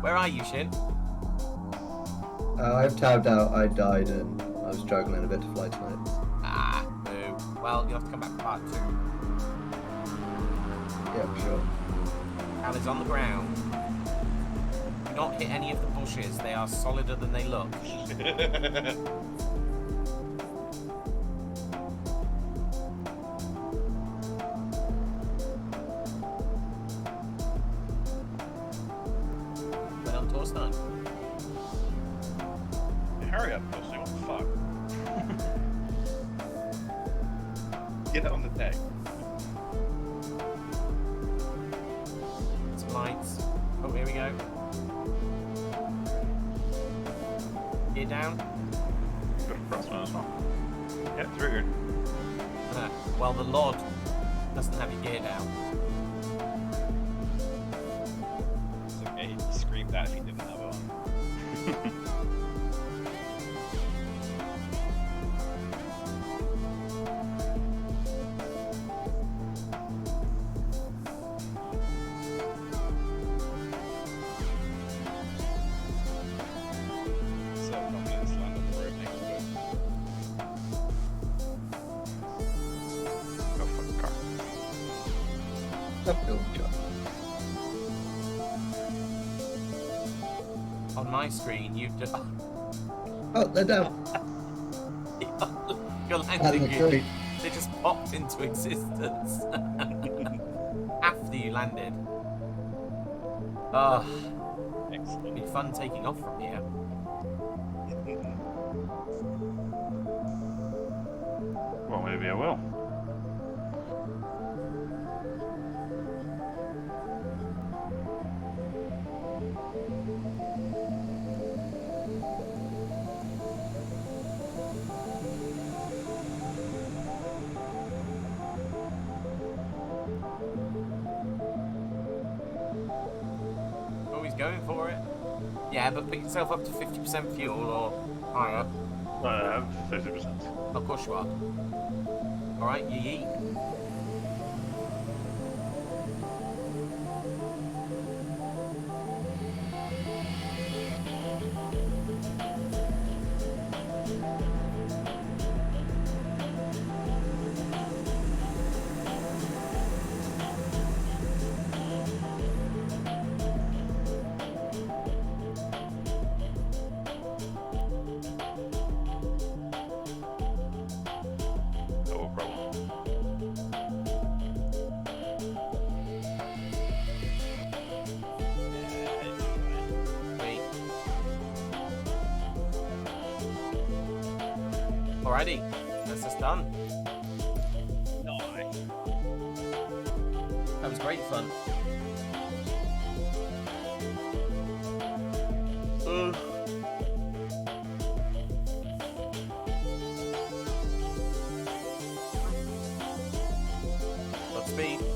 Where are you, Shin? I've tabbed out, I died, and I was struggling a bit to fly tonight. Ah, boo. Well, you'll have to come back for part 2. Yeah, sure. Al is on the ground. Do not hit any of the bushes. They are solider than they look. Well done, Torstein. Hurry up, Pussy, what the fuck? Get it on the deck. Some lights. Oh, here we go. Gear down. Go for cross one as well. Yeah, triggered. Well, the Lord doesn't have your gear down. It's okay, he screamed that if he didn't have it on. So, confidence land on the road next to it. Go for the car. Uphill jump. On my screen, you've just... Oh, they're down. Your Out of landing the gear, crate. they just popped into existence after you landed. Oh, Excellent. it'd be fun taking off from here. Well, maybe I will. Always going for it. Yeah, but put yourself up to 50% fuel or higher. I have 50%. Of course you are. Alright, you yeet. Alrighty, that's us done. Nice. That was great fun. Godspeed.